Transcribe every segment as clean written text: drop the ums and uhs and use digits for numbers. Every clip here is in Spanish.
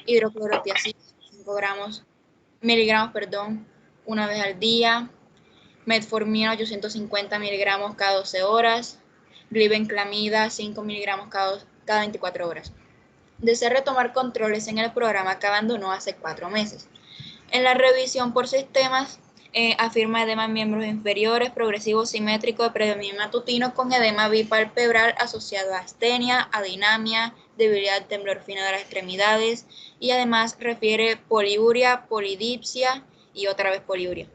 hidroclorotiazida 5 miligramos, una vez al día, metformina 850 miligramos cada 12 horas, glibenclamida 5 miligramos cada 24 horas. Desea retomar controles en el programa que abandonó hace 4 meses. En la revisión por sistemas, afirma edema en miembros inferiores, progresivo simétrico de predominio matutino con edema bipalpebral asociado a astenia, adinamia, debilidad, temblor fino de las extremidades y además refiere poliuria, polidipsia y otra vez poliuria.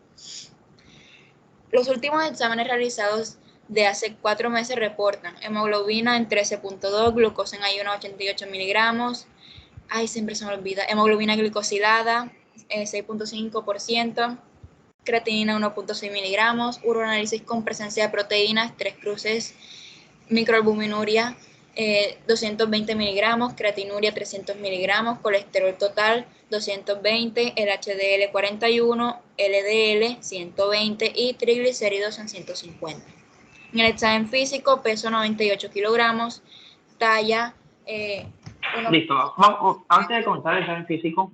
Los últimos exámenes realizados de hace 4 meses reportan hemoglobina en 13.2, glucosa en ayuno 88 miligramos, siempre se me olvida, hemoglobina glicosilada 6.5%, creatinina 1.6 miligramos, uroanálisis con presencia de proteínas, 3 cruces, microalbuminuria 220 miligramos, creatinuria 300 miligramos, colesterol total 220, el HDL 41, LDL 120 y triglicéridos en 150. En el examen físico, peso 98 kilogramos, talla... Listo, vamos, antes de comenzar el examen físico,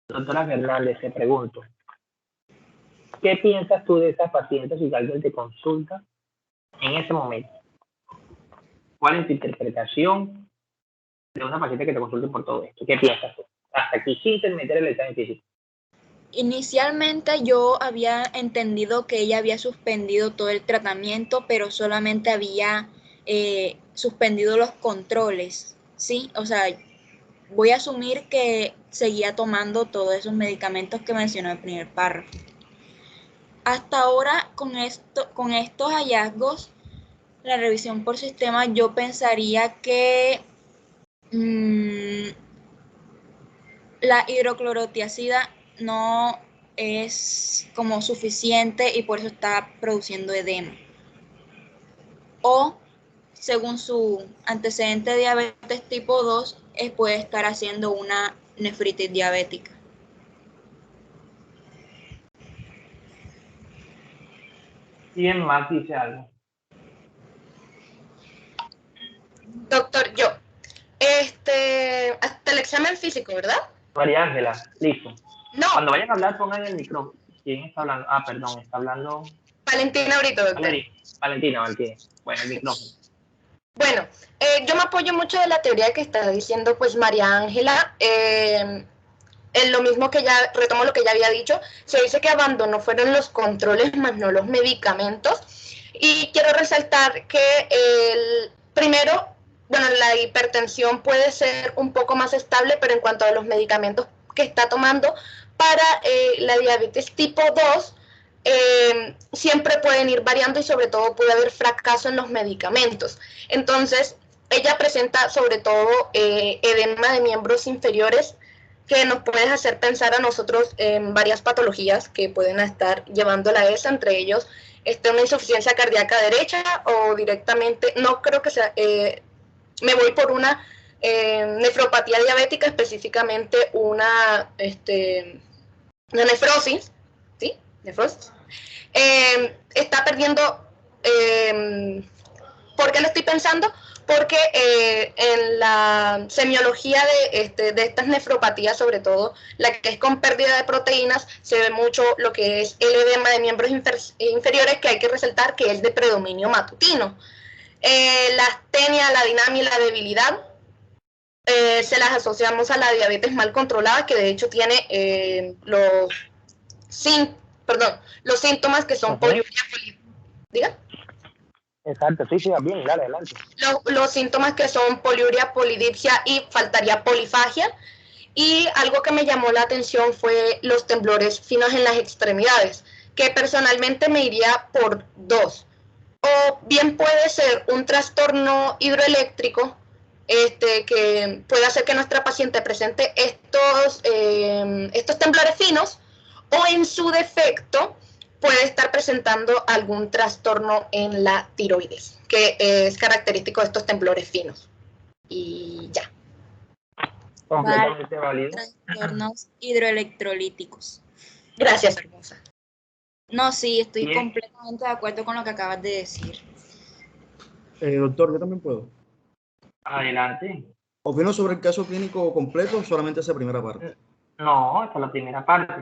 doctora Fernández, te pregunto, ¿qué piensas tú de esas pacientes si alguien te consulta en ese momento? ¿Cuál es tu interpretación de una paciente que te consulte por todo esto? ¿Qué piensas tú? Hasta aquí sin meter el examen físico. Inicialmente yo había entendido que ella había suspendido todo el tratamiento, pero solamente había suspendido los controles, ¿sí? O sea, voy a asumir que seguía tomando todos esos medicamentos que mencionó en el primer párrafo. Hasta ahora, con estos hallazgos, la revisión por sistema, yo pensaría que la hidroclorotiazida no es como suficiente y por eso está produciendo edema. O, según su antecedente de diabetes tipo 2, puede estar haciendo una nefritis diabética. ¿Quién más dice algo? Doctor, hasta el examen físico, ¿verdad? María Ángela, listo. No. Cuando vayan a hablar, pongan el micrófono. ¿Quién está hablando? Perdón, está hablando... Valentina ahorita, doctor. Valentina. Bueno, el micrófono. Bueno, yo me apoyo mucho de la teoría que está diciendo pues María Ángela. En lo mismo que ya, retomo lo que ya había dicho, se dice que abandonó fueron los controles más no los medicamentos. Y quiero resaltar que primero, bueno, la hipertensión puede ser un poco más estable, pero en cuanto a los medicamentos que está tomando para la diabetes tipo 2, siempre pueden ir variando y sobre todo puede haber fracaso en los medicamentos. Entonces, ella presenta sobre todo edema de miembros inferiores que nos puede hacer pensar a nosotros en varias patologías que pueden estar llevándola a esa, entre ellos una insuficiencia cardíaca derecha o directamente, no creo que sea, me voy por una nefropatía diabética, específicamente una nefrosis, ¿sí? Nefrosis. Está perdiendo, ¿por qué lo estoy pensando? Porque en la semiología de estas nefropatías, sobre todo la que es con pérdida de proteínas, se ve mucho lo que es el edema de miembros inferiores, que hay que resaltar que es de predominio matutino. La astenia, la dinamia y la debilidad se las asociamos a la diabetes mal controlada, que de hecho tiene los síntomas que son poliuria. ¿Diga? Exacto, sí, bien, dale, adelante. Los síntomas que son poliuria, polidipsia y faltaría polifagia. Y algo que me llamó la atención fue los temblores finos en las extremidades, que personalmente me iría por 2. O bien puede ser un trastorno hidroeléctrico, que puede hacer que nuestra paciente presente estos temblores finos, o en su defecto puede estar presentando algún trastorno en la tiroides, que es característico de estos temblores finos. Y ya. Completamente válido. Trastornos hidroelectrolíticos. Gracias, hermosa. No, sí, estoy completamente de acuerdo con lo que acabas de decir. Doctor, yo también puedo. Adelante. ¿Opino sobre el caso clínico completo o solamente esa primera parte? No, esa es la primera parte.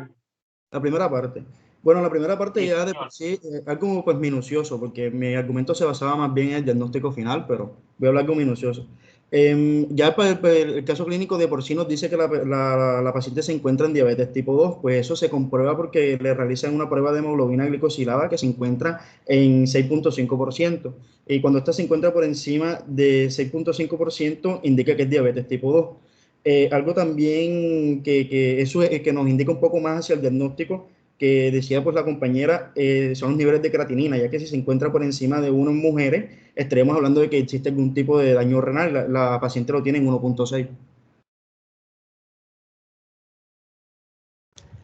La primera parte. Bueno, la primera parte Sí, ya de señor. por sí, algo pues minucioso, porque mi argumento se basaba más bien en el diagnóstico final, pero voy a hablar algo minucioso. Ya para el caso clínico de por sí nos dice que la paciente se encuentra en diabetes tipo 2, pues eso se comprueba porque le realizan una prueba de hemoglobina glicosilada que se encuentra en 6.5%. Y cuando esta se encuentra por encima de 6.5%, indica que es diabetes tipo 2. Algo también que eso es, que nos indica un poco más hacia el diagnóstico que decía pues la compañera, son los niveles de creatinina, ya que si se encuentra por encima de 1 en mujeres, estaríamos hablando de que existe algún tipo de daño renal, la paciente lo tiene en 1.6.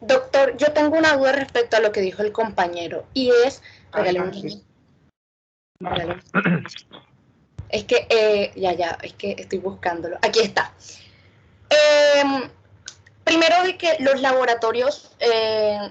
Doctor, yo tengo una duda respecto a lo que dijo el compañero, y es, regale un niño. Es que, es que estoy buscándolo. Aquí está. Primero de que los laboratorios,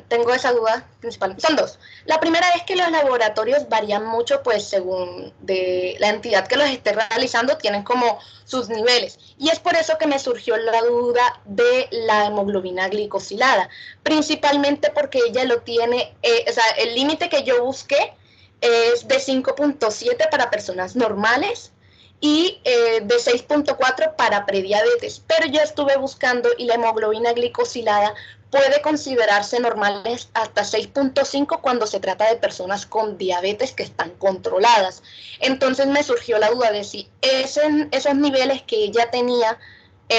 tengo esa duda principal, son dos. La primera es que los laboratorios varían mucho, pues según de la entidad que los esté realizando, tienen como sus niveles. Y es por eso que me surgió la duda de la hemoglobina glicosilada, principalmente porque ella lo tiene, o sea, el límite que yo busqué es de 5.7 para personas normales y de 6.4 para prediabetes, pero yo estuve buscando y la hemoglobina glicosilada puede considerarse normales hasta 6.5 cuando se trata de personas con diabetes que están controladas. Entonces me surgió la duda de si esos niveles que ella tenía,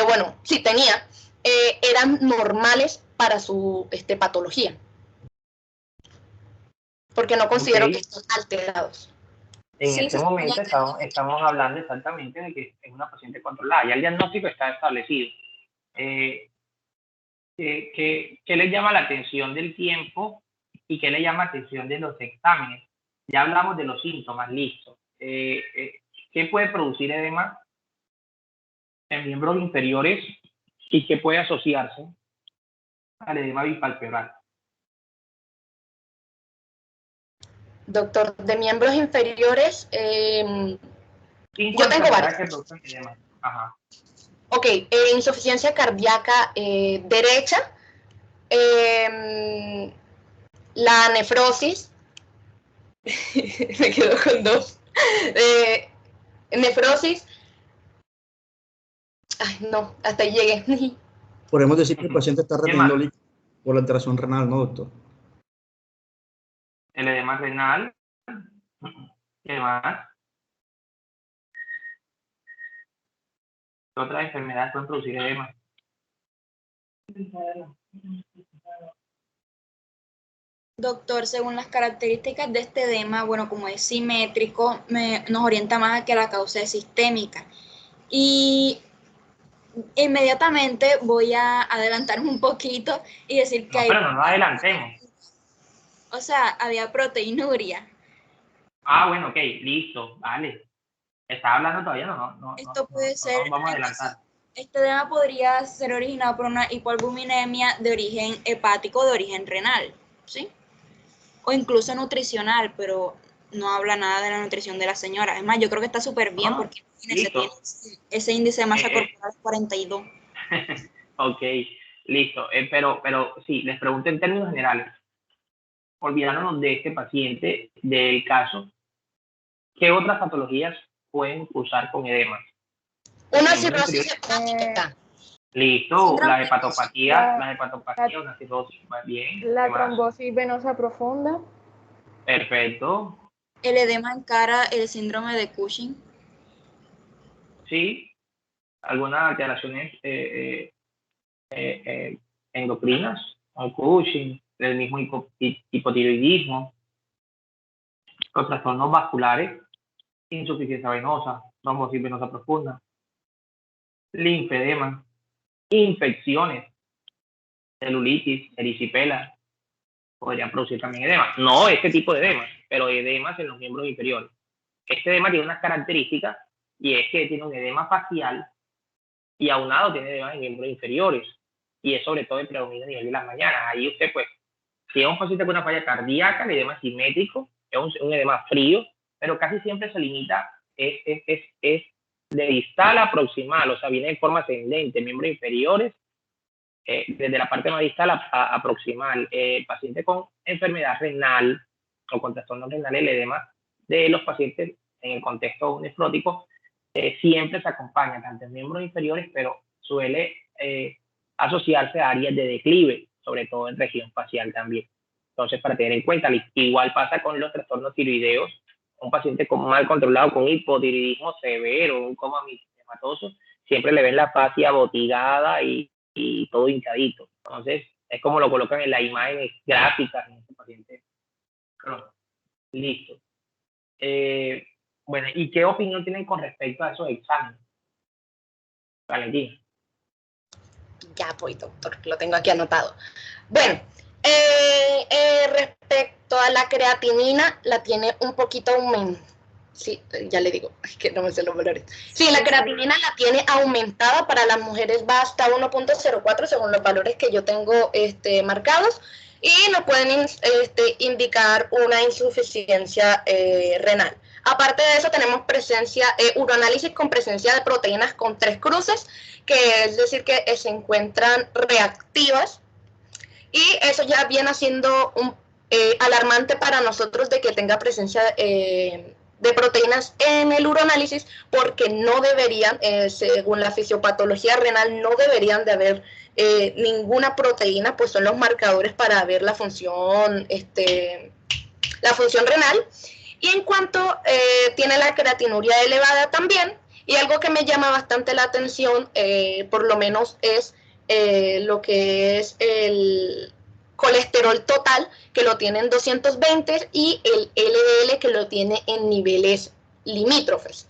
bueno, sí tenía, eran normales para su patología, porque no considero Ok. que estén alterados. En Sí, este se supone momento que no. estamos hablando exactamente de que es una paciente controlada. Ya el diagnóstico está establecido. Eh, ¿Qué le llama la atención del tiempo y qué le llama la atención de los exámenes? Ya hablamos de los síntomas, listo. ¿Qué puede producir edema en miembros inferiores y qué puede asociarse al edema bipalpebral? Doctor, de miembros inferiores, Cinco yo tengo enfermedades varias. que producen edema. Ajá. Ok, insuficiencia cardíaca derecha, la nefrosis, me quedo con dos, nefrosis, ay no, hasta ahí llegué. Podemos decir que el paciente está ¿Qué más? reteniendo líquido por la alteración renal, ¿no, doctor? El edema renal. ¿Qué más? ¿Qué otras enfermedades pueden producir edema? Doctor, según las características de este edema, bueno, como es simétrico, nos orienta más a que la causa es sistémica. Y inmediatamente voy a adelantarme un poquito y decir que No, pero no nos adelantemos. o sea, había proteinuria. Ah, bueno, ok, listo, vale. Estaba hablando todavía, Esto puede no ser, nos vamos a entonces, adelantar. este edema podría ser originado por una hipoalbuminemia de origen hepático, de origen renal, ¿sí? O incluso nutricional, pero no habla nada de la nutrición de la señora. Es más, yo creo que está súper bien ¿No? porque imagínense, tiene Listo. ese índice de masa Eh, corporal 42. ok, listo. Pero sí, les pregunto en términos generales, olvidándonos de este paciente, del caso, ¿qué otras patologías pueden cursar con edema? Una Miembros cirrosis inferiores. hepática. Listo, Síndrome de Cushing. la hepatopatía, una cirrosis, va bien. ¿Qué La más? trombosis venosa profunda. Perfecto. El edema encara el síndrome de Cushing. Sí, algunas alteraciones endocrinas, o Cushing, el mismo hipotiroidismo, los trastornos vasculares, insuficiencia venosa, trombosis venosa profunda, linfedema, infecciones, celulitis, erisipela, podrían producir también edema. No este tipo de edemas, pero edemas en los miembros inferiores. Este edema tiene unas características y es que tiene un edema facial y aunado tiene edema en miembros inferiores y es sobre todo el predominio a nivel de las mañanas. Ahí usted pues, si es un paciente con una falla cardíaca, el edema simétrico, es un edema frío, pero casi siempre se limita, es de distal a proximal, o sea, viene en forma ascendente, miembros inferiores, desde la parte más distal a proximal. Paciente con enfermedad renal o con trastornos renales, el edema de los pacientes en el contexto nefrótico siempre se acompaña tanto en miembros inferiores, pero suele asociarse a áreas de declive, sobre todo en región facial también. Entonces, para tener en cuenta, igual pasa con los trastornos tiroideos. Un paciente mal controlado con hipotiroidismo severo, un coma mielomatoso, siempre le ven la fascia abotigada y todo hinchadito. Entonces, es como lo colocan en las imágenes gráficas en este paciente. Listo. Bueno, ¿y qué opinión tienen con respecto a esos exámenes? Valentina. Ya voy, doctor, lo tengo aquí anotado. Bueno, respecto a la creatinina, la tiene un poquito aumentada. Sí, ya le digo, es que no me sé los valores. Sí, la creatinina la tiene aumentada, para las mujeres va hasta 1.04 según los valores que yo tengo marcados, y nos pueden indicar una insuficiencia renal. Aparte de eso, tenemos uroanálisis con presencia de proteínas con 3 cruces, que es decir que se encuentran reactivas, y eso ya viene siendo alarmante para nosotros de que tenga presencia de proteínas en el uroanálisis, porque no deberían, según la fisiopatología renal, no deberían de haber ninguna proteína, pues son los marcadores para ver la función renal. Y en cuanto tiene la creatinuria elevada también, y algo que me llama bastante la atención, por lo menos es lo que es el colesterol total, que lo tiene en 220, y el LDL, que lo tiene en niveles limítrofes.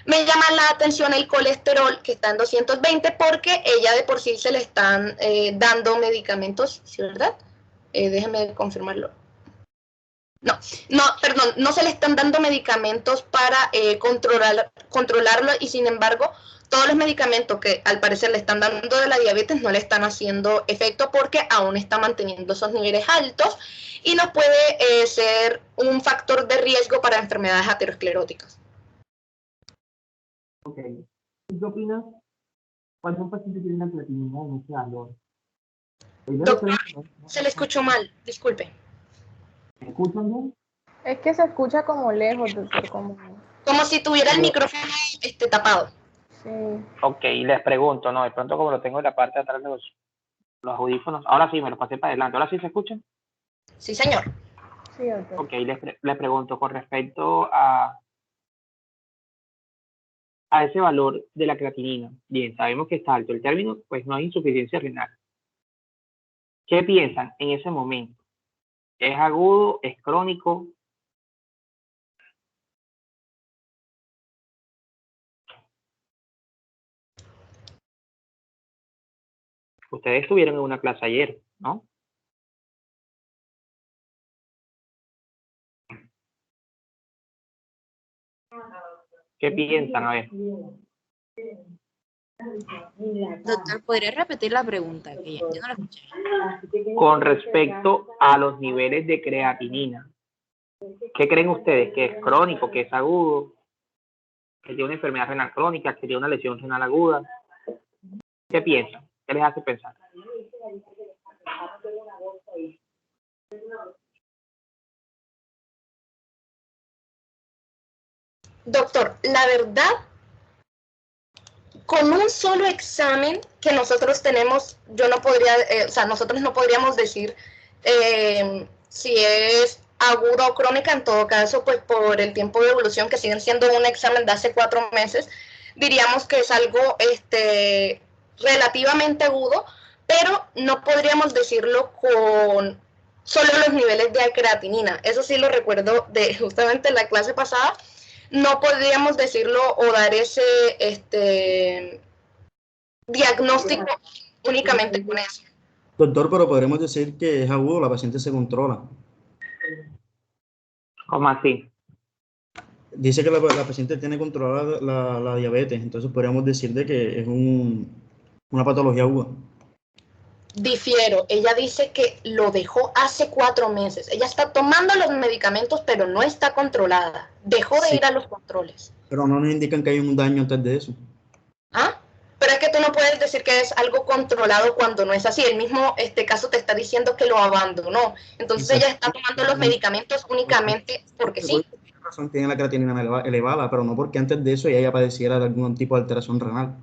Me llama la atención el colesterol, que está en 220, porque ella de por sí se le están dando medicamentos, ¿sí, verdad? Déjenme confirmarlo. No se le están dando medicamentos para controlarlo, y sin embargo, todos los medicamentos que al parecer le están dando de la diabetes no le están haciendo efecto, porque aún está manteniendo esos niveles altos y no puede ser un factor de riesgo para enfermedades ateroscleróticas. Ok. ¿Qué opinas cuando un paciente tiene una creatinina en ese valor? Doctor, se le escuchó mal, disculpe. ¿Me escuchan bien? Es que se escucha como lejos, doctor, como si tuviera el micrófono tapado. Sí. Ok, les pregunto, no, de pronto como lo tengo en la parte de atrás de los audífonos, ahora sí, me los pasé para adelante, ¿ahora sí se escuchan? Sí, señor. Sí, doctor. Ok, les pregunto con respecto a ese valor de la creatinina. Bien, sabemos que está alto el término, pues no hay insuficiencia renal. ¿Qué piensan en ese momento? ¿Es agudo? ¿Es crónico? Ustedes estuvieron en una clase ayer, ¿no? ¿Qué piensan? A ver. Doctor, ¿podría repetir la pregunta? Que yo no la escuché. Con respecto a los niveles de creatinina, ¿qué creen ustedes? ¿Que es crónico? ¿Que es agudo? ¿Que tiene una enfermedad renal crónica? ¿Que tiene una lesión renal aguda? ¿Qué piensan? ¿Qué les hace pensar? Doctor, la verdad, con un solo examen que nosotros tenemos, nosotros no podríamos decir si es aguda o crónica. En todo caso, pues por el tiempo de evolución, que siguen siendo un examen de hace 4 meses, diríamos que es algo relativamente agudo, pero no podríamos decirlo con solo los niveles de creatinina. Eso sí lo recuerdo de justamente la clase pasada. No podríamos decirlo o dar ese diagnóstico únicamente con eso. Doctor, pero podremos decir que es agudo, la paciente se controla. ¿Cómo así? Dice que la paciente tiene controlada la diabetes, entonces podríamos decir de que es una patología aguda. Difiero, ella dice que lo dejó hace 4 meses. Ella está tomando los medicamentos, pero no está controlada. Dejó de ir a los controles. Pero no nos indican que hay un daño antes de eso. ¿Ah? Pero es que tú no puedes decir que es algo controlado cuando no es así. El mismo caso te está diciendo que lo abandonó. Entonces ella está tomando los medicamentos únicamente porque sí. Tiene razón, tiene la creatinina elevada, pero no porque antes de eso ella padeciera de algún tipo de alteración renal.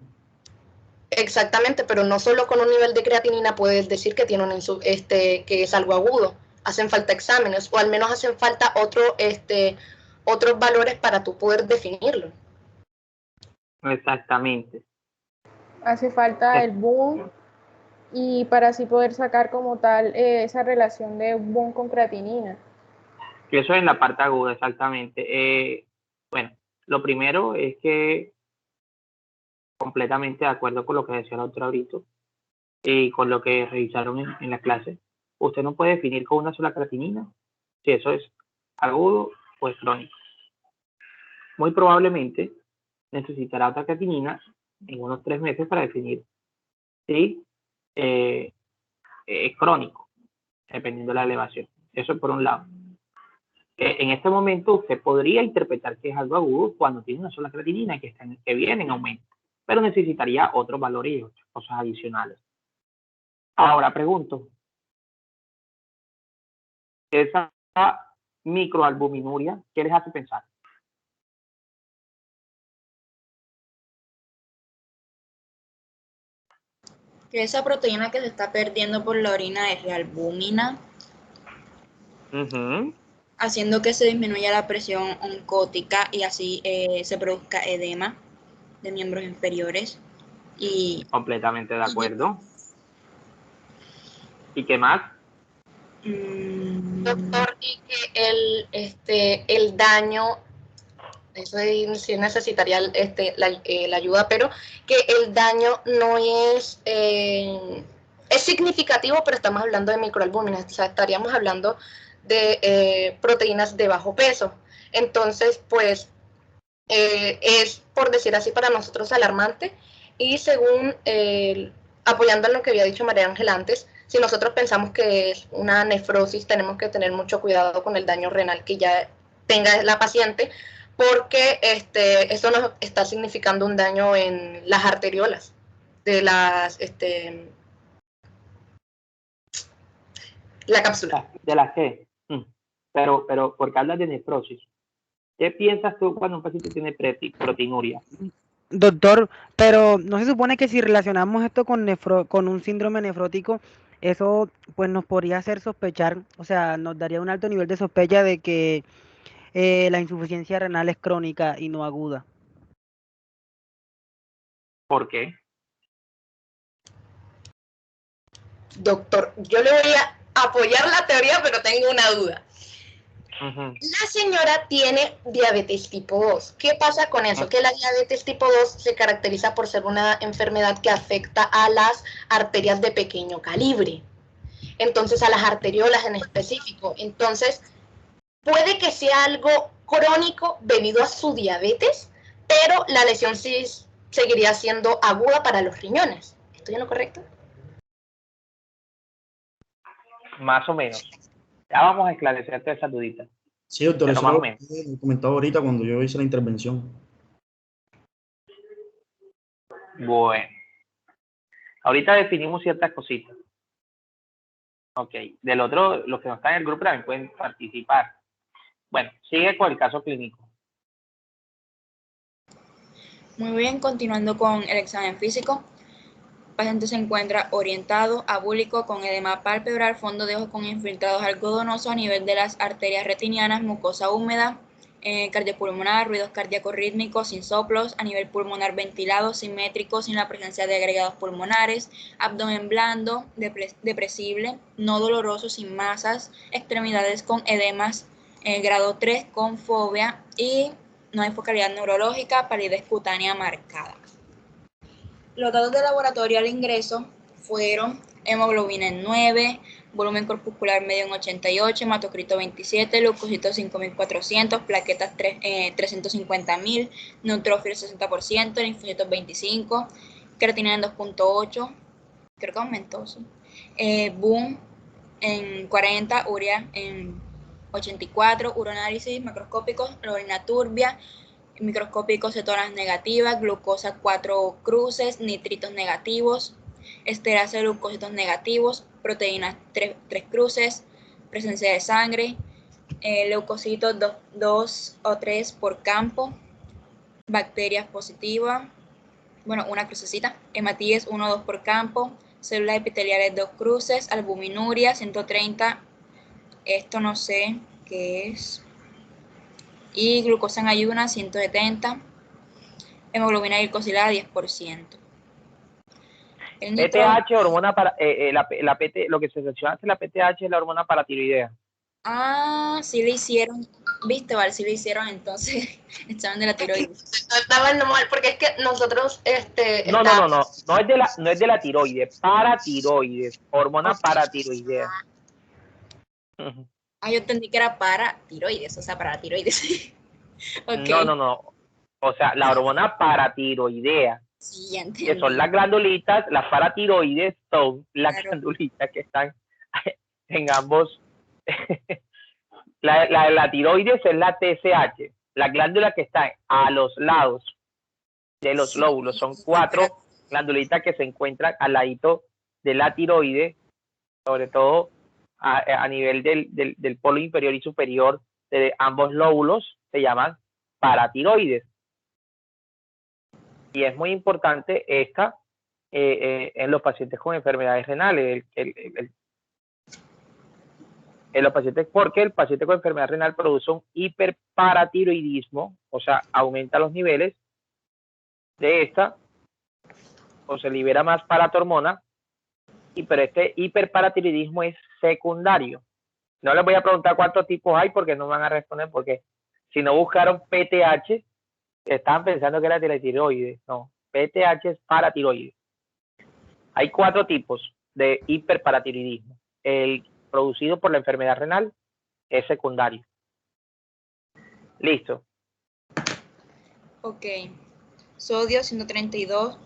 Exactamente, pero no solo con un nivel de creatinina puedes decir que tiene que es algo agudo. Hacen falta exámenes o al menos hacen falta otros valores para tú poder definirlo. Exactamente. Hace falta el boom y para así poder sacar como tal esa relación de boom con creatinina. Eso en la parte aguda, exactamente. Bueno, lo primero es que completamente de acuerdo con lo que decía la doctora ahorita y con lo que revisaron en la clase. Usted no puede definir con una sola creatinina si eso es agudo o es crónico. Muy probablemente necesitará otra creatinina en unos 3 meses para definir si es crónico, dependiendo de la elevación. Eso por un lado. En este momento usted podría interpretar que es algo agudo cuando tiene una sola creatinina que viene en aumento, pero necesitaría otros valores y otras cosas adicionales. Ahora pregunto, esa microalbuminuria, ¿qué les hace pensar? Que esa proteína que se está perdiendo por la orina es la albúmina, haciendo que se disminuya la presión oncótica y así se produzca edema de miembros inferiores. Y Completamente de acuerdo. ¿Y qué más? Doctor, y que el daño, eso sí necesitaría la ayuda, pero que el daño no es significativo, pero estamos hablando de microalbúminas, o sea, estaríamos hablando de proteínas de bajo peso. Entonces, pues, es, por decir así, para nosotros alarmante. Y según, apoyando en lo que había dicho María Ángela antes, si nosotros pensamos que es una nefrosis, tenemos que tener mucho cuidado con el daño renal que ya tenga la paciente, porque esto nos está significando un daño en las arteriolas de la cápsula. De la G. Pero, porque hablas de nefrosis. ¿Qué piensas tú cuando un paciente tiene proteinuria? Doctor, pero ¿no se supone que si relacionamos esto con un síndrome nefrótico, eso pues nos podría hacer sospechar, o sea, nos daría un alto nivel de sospecha de que la insuficiencia renal es crónica y no aguda? ¿Por qué? Doctor, yo le voy a apoyar la teoría, pero tengo una duda. La señora tiene diabetes tipo 2. ¿Qué pasa con eso? Que la diabetes tipo 2 se caracteriza por ser una enfermedad que afecta a las arterias de pequeño calibre. Entonces, a las arteriolas en específico. Entonces, puede que sea algo crónico debido a su diabetes, pero la lesión sí seguiría siendo aguda para los riñones. ¿Estoy en lo correcto? Más o menos. Ya vamos a esclarecerte esa dudita. Sí, doctor, pero eso más o lo menos. comentaba ahorita cuando yo hice la intervención. Bueno. Ahorita definimos ciertas cositas. Ok. Del otro, los que no están en el grupo también pueden participar. Bueno, sigue con el caso clínico. muy bien, continuando con el examen físico. El paciente se encuentra orientado, abúlico, con edema palpebral, fondo de ojo con infiltrados algodonosos a nivel de las arterias retinianas, mucosa húmeda, cardiopulmonar, ruidos cardíacos rítmicos, sin soplos, a nivel pulmonar ventilado, simétrico, sin la presencia de agregados pulmonares, abdomen blando, depresible, no doloroso, sin masas, extremidades con edemas grado 3 con fobia y no hay focalidad neurológica, palidez cutánea marcada. Los datos de laboratorio al ingreso fueron hemoglobina en 9, volumen corpuscular medio en 88, hematocrito 27, leucocitos 5.400, plaquetas 350.000, neutrófilos 60%, linfocitos 25, creatinina en 2.8, creo que aumentó, sí. Boom en 40, urea en 84, uroanálisis macroscópicos, la orina turbia, microscópico cetonas negativas, glucosa 4 cruces, nitritos negativos, esterasa de glucósidos negativos, proteínas 3 cruces, presencia de sangre, leucocitos 2 o 3 por campo, bacterias positivas, bueno, una crucecita, hematíes 1 o 2 por campo, células epiteliales 2 cruces, albuminuria 130, esto no sé qué es, y glucosa en ayuna 170, hemoglobina glicosilada 10%. El PTH, hormona para, la PT, lo que se menciona es la PTH es la hormona paratiroidea. Ah, sí le hicieron, viste, Val, sí le hicieron entonces examen de la tiroides. No estaba normal, porque es que nosotros, no es de la tiroides, paratiroides, hormona paratiroidea. Ah, yo entendí que era para tiroides, o sea, para la tiroides. Okay. No. O sea, la hormona paratiroidea. Sí, ya entendí. Que son las glandulitas, las paratiroides son las glandulitas que están en ambos. la tiroides es la TSH, la glándula que está a los lados de los lóbulos. Son 4 glandulitas que se encuentran al ladito de la tiroide, sobre todo a nivel del polo inferior y superior de ambos lóbulos, se llaman paratiroides. Y es muy importante esta en los pacientes con enfermedades renales. En los pacientes, porque el paciente con enfermedad renal produce un hiperparatiroidismo, o sea, aumenta los niveles de esta, o se libera más paratormona, pero este hiperparatiroidismo es secundario. No les voy a preguntar cuántos tipos hay porque no van a responder, porque si no buscaron PTH, estaban pensando que era de la tiroides. No, PTH es paratiroides. Hay 4 tipos de hiperparatiroidismo. El producido por la enfermedad renal es secundario. Listo. Ok. Sodio 132,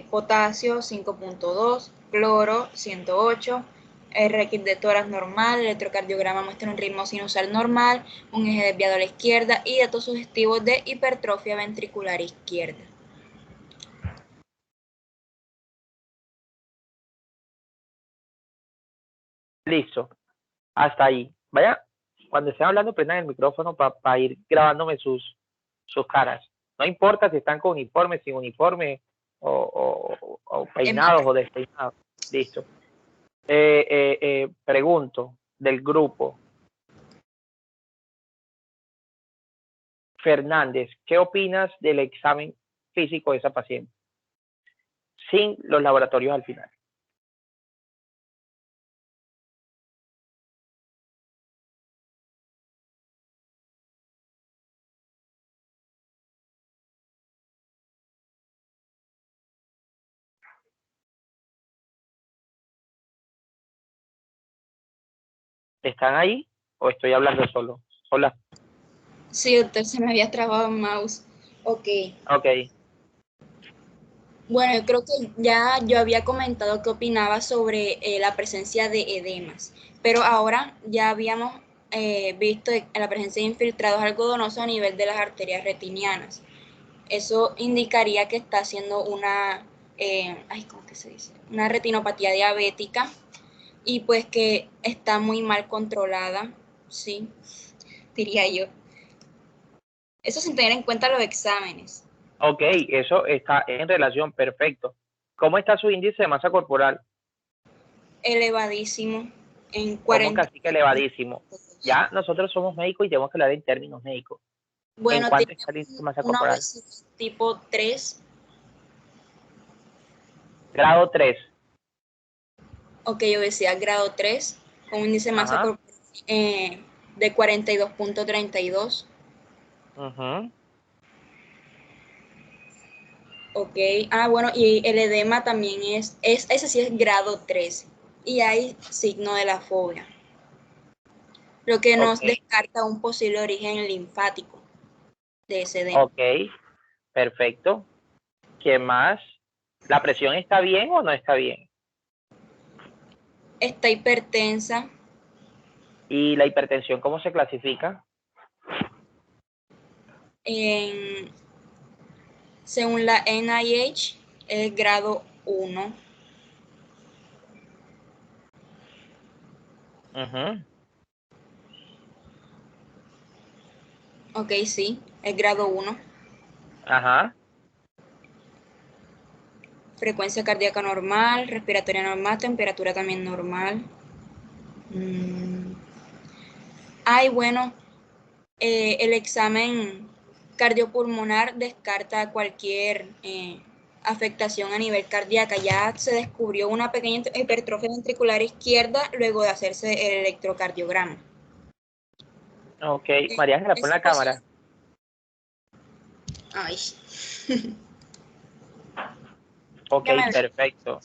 potasio 5.2, cloro 108, RX de tórax normal, electrocardiograma muestra un ritmo sinusal normal, un eje desviado a la izquierda y datos sugestivos de hipertrofia ventricular izquierda. Listo. Hasta ahí. Vaya, cuando estén hablando, prendan el micrófono para ir grabándome sus caras. No importa si están con uniforme, sin uniforme, o peinados o despeinados. Listo. Pregunto del grupo. Fernández, ¿qué opinas del examen físico de esa paciente? Sin los laboratorios al final. ¿Están ahí o estoy hablando solo? Hola. Sí, doctor, se me había trabado el mouse. Ok. Bueno, yo creo que ya yo había comentado qué opinaba sobre la presencia de edemas, pero ahora ya habíamos visto la presencia de infiltrados algodonosos a nivel de las arterias retinianas. Eso indicaría que está haciendo una, ¿cómo que se dice? Una retinopatía diabética y pues que está muy mal controlada, sí, diría yo. Eso sin tener en cuenta los exámenes. Ok, eso está en relación, perfecto. ¿Cómo está su índice de masa corporal? Elevadísimo, en 40. ¿Cómo casi que elevadísimo? Ya nosotros somos médicos y tenemos que hablar en términos médicos. Bueno, ¿en cuánto está el índice de masa corporal? Tipo 3. Grado 3. Ok, obesidad grado 3, con un índice de masa corporal de 42.32. Ok, bueno, y el edema también ese sí es grado 3, y hay signo de la fobia, lo que nos descarta un posible origen linfático de ese edema. Ok, perfecto. ¿Qué más? ¿La presión está bien o no está bien? Está hipertensa. ¿Y la hipertensión cómo se clasifica? Según la NIH, es grado 1. Ok, sí, es grado 1. Ajá. Frecuencia cardíaca normal, respiratoria normal, temperatura también normal. Ay, bueno, el examen cardiopulmonar descarta cualquier afectación a nivel cardíaca. Ya se descubrió una pequeña hipertrofia ventricular izquierda luego de hacerse el electrocardiograma. Ok, María Ángela, pon la cámara. Ay. Ok, perfecto.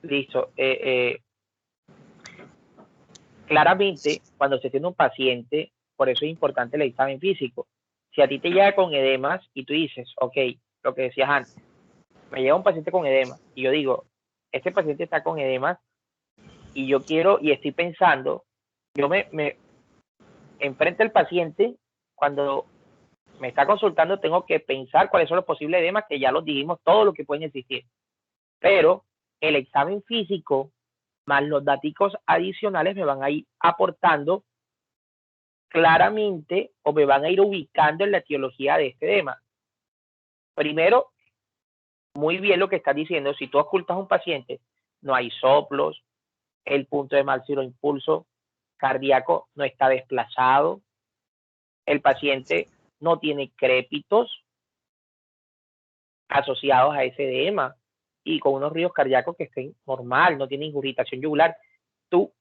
Listo. Claramente, cuando se tiene un paciente, por eso es importante el examen físico. Si a ti te llega con edemas y tú dices, ok, lo que decías antes, me llega un paciente con edema y yo digo, este paciente está con edemas y yo quiero y estoy pensando, yo me enfrente al paciente, cuando me está consultando, tengo que pensar cuáles son los posibles edemas, que ya los dijimos, todo lo que pueden existir. Pero el examen físico más los datos adicionales me van a ir aportando claramente o me van a ir ubicando en la etiología de este edema. Primero, muy bien lo que estás diciendo, si tú ocultas a un paciente, no hay soplos, el punto de máximo impulso cardíaco no está desplazado, el paciente no tiene crépitos asociados a ese edema y con unos ruidos cardíacos que estén normal, no tiene ingurgitación yugular, tú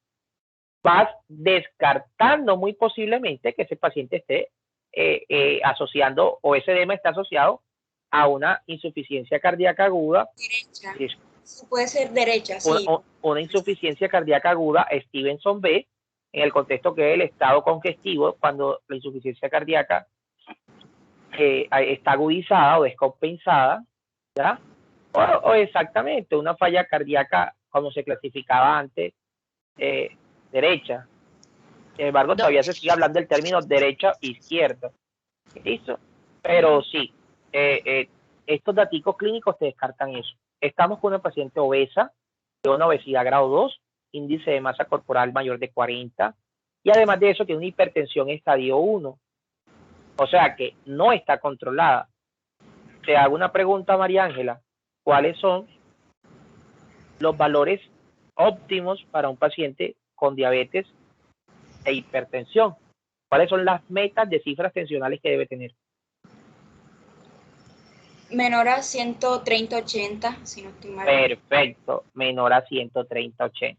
vas descartando muy posiblemente que ese paciente esté asociando o ese edema está asociado a una insuficiencia cardíaca aguda. Derecha. Sí, puede ser derecha, sí. Una insuficiencia cardíaca aguda Stevenson B, en el contexto que es el estado congestivo, cuando la insuficiencia cardíaca está agudizada o descompensada, ¿ya? O exactamente una falla cardíaca, como se clasificaba antes, derecha. Sin embargo, todavía se sigue hablando del término derecha e izquierda. ¿Listo? Pero sí, estos datos clínicos te descartan eso. Estamos con una paciente obesa, de una obesidad grado 2, índice de masa corporal mayor de 40, y además de eso tiene una hipertensión estadio 1. O sea que no está controlada. Te hago una pregunta, María Ángela. ¿Cuáles son los valores óptimos para un paciente con diabetes e hipertensión? ¿Cuáles son las metas de cifras tensionales que debe tener? Menor a 130/80, si no estoy mal. Perfecto, menor a 130/80.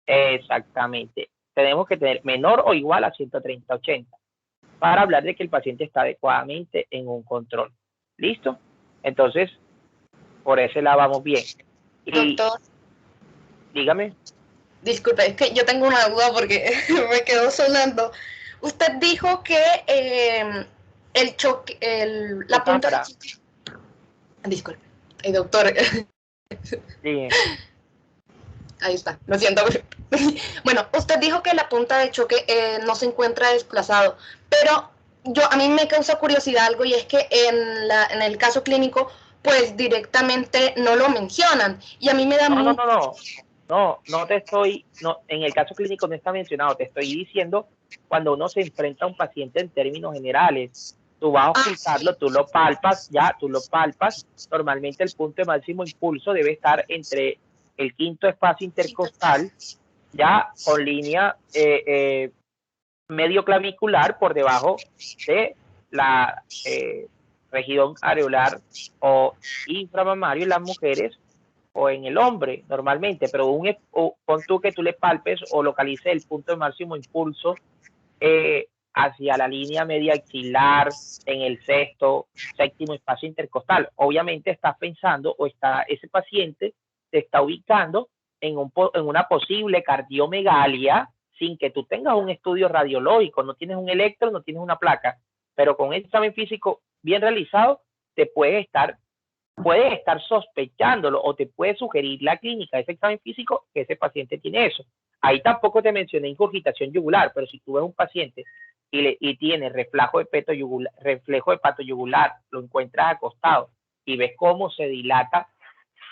Exactamente. Tenemos que tener menor o igual a 130/80 para hablar de que el paciente está adecuadamente en un control. ¿Listo? Entonces, por ese lado vamos bien. Y, doctor, dígame. Disculpe, es que yo tengo una duda porque me quedó sonando. Usted dijo que el choque, la punta de choque... Disculpe, doctor. Sí. Ahí está, lo siento. Bueno, usted dijo que la punta de choque no se encuentra desplazado, pero a mí me causa curiosidad algo, y es que en el caso clínico, pues directamente no lo mencionan, y a mí me da No te estoy, en el caso clínico no está mencionado, te estoy diciendo cuando uno se enfrenta a un paciente en términos generales, tú vas a ocultarlo, tú lo palpas, normalmente el punto de máximo impulso debe estar entre el quinto espacio intercostal, ya con línea medio clavicular por debajo de la región areolar o inframamario en las mujeres o en el hombre normalmente, pero pon tú que tú le palpes o localices el punto de máximo impulso hacia la línea media axilar, en el sexto, séptimo espacio intercostal. Obviamente estás pensando ese paciente te está ubicando en una posible cardiomegalia sin que tú tengas un estudio radiológico, no tienes un electro, no tienes una placa, pero con un examen físico bien realizado te puedes estar sospechándolo o te puede sugerir la clínica de ese examen físico que ese paciente tiene eso. Ahí tampoco te mencioné ingurgitación yugular, pero si tú ves un paciente y tiene reflejo de pato yugular, lo encuentras acostado y ves cómo se dilata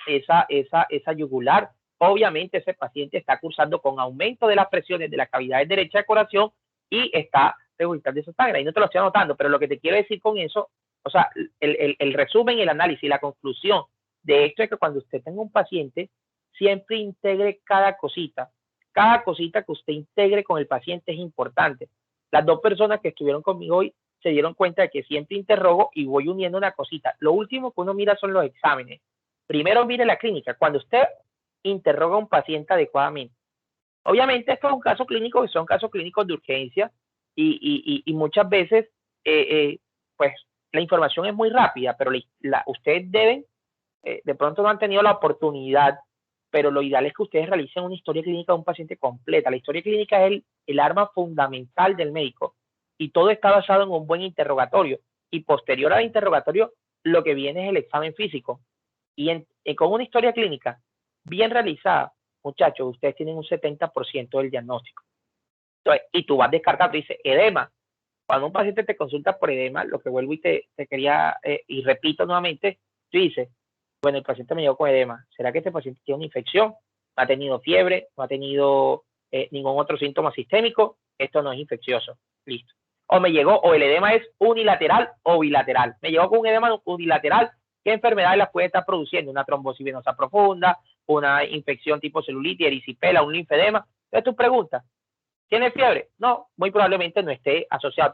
esa yugular, obviamente ese paciente está cursando con aumento de las presiones de la cavidad derecha de corazón y está regurgitando esa sangre. Y no te lo estoy anotando, pero lo que te quiero decir con eso, o sea, el resumen, el análisis, la conclusión de esto es que cuando usted tenga un paciente, siempre integre cada cosita que usted integre con el paciente es importante. Las dos personas que estuvieron conmigo hoy se dieron cuenta de que siempre interrogo y voy uniendo una cosita. Lo último que uno mira son los exámenes. Primero mire la clínica. Cuando usted interroga a un paciente adecuadamente, obviamente esto es un caso clínico, que son casos clínicos de urgencia y muchas veces pues la información es muy rápida, pero ustedes deben, de pronto no han tenido la oportunidad, pero lo ideal es que ustedes realicen una historia clínica de un paciente completa. La historia clínica es el arma fundamental del médico y todo está basado en un buen interrogatorio. Y posterior al interrogatorio, lo que viene es el examen físico. Y con una historia clínica bien realizada, muchachos, ustedes tienen un 70% del diagnóstico. Entonces, y tú vas descartando, dice edema. Cuando un paciente te consulta por edema, lo que vuelvo y te quería, y repito nuevamente, tú dices, bueno, el paciente me llegó con edema. ¿Será que este paciente tiene una infección? ¿No ha tenido fiebre? ¿No ha tenido ningún otro síntoma sistémico? Esto no es infeccioso. Listo. O me llegó, o el edema es unilateral o bilateral. Me llegó con un edema unilateral. ¿Qué enfermedades las puede estar produciendo? Una trombosis venosa profunda, una infección tipo celulitis, erisipela, un linfedema. Entonces tú preguntas, ¿tiene fiebre? No, muy probablemente no esté asociado.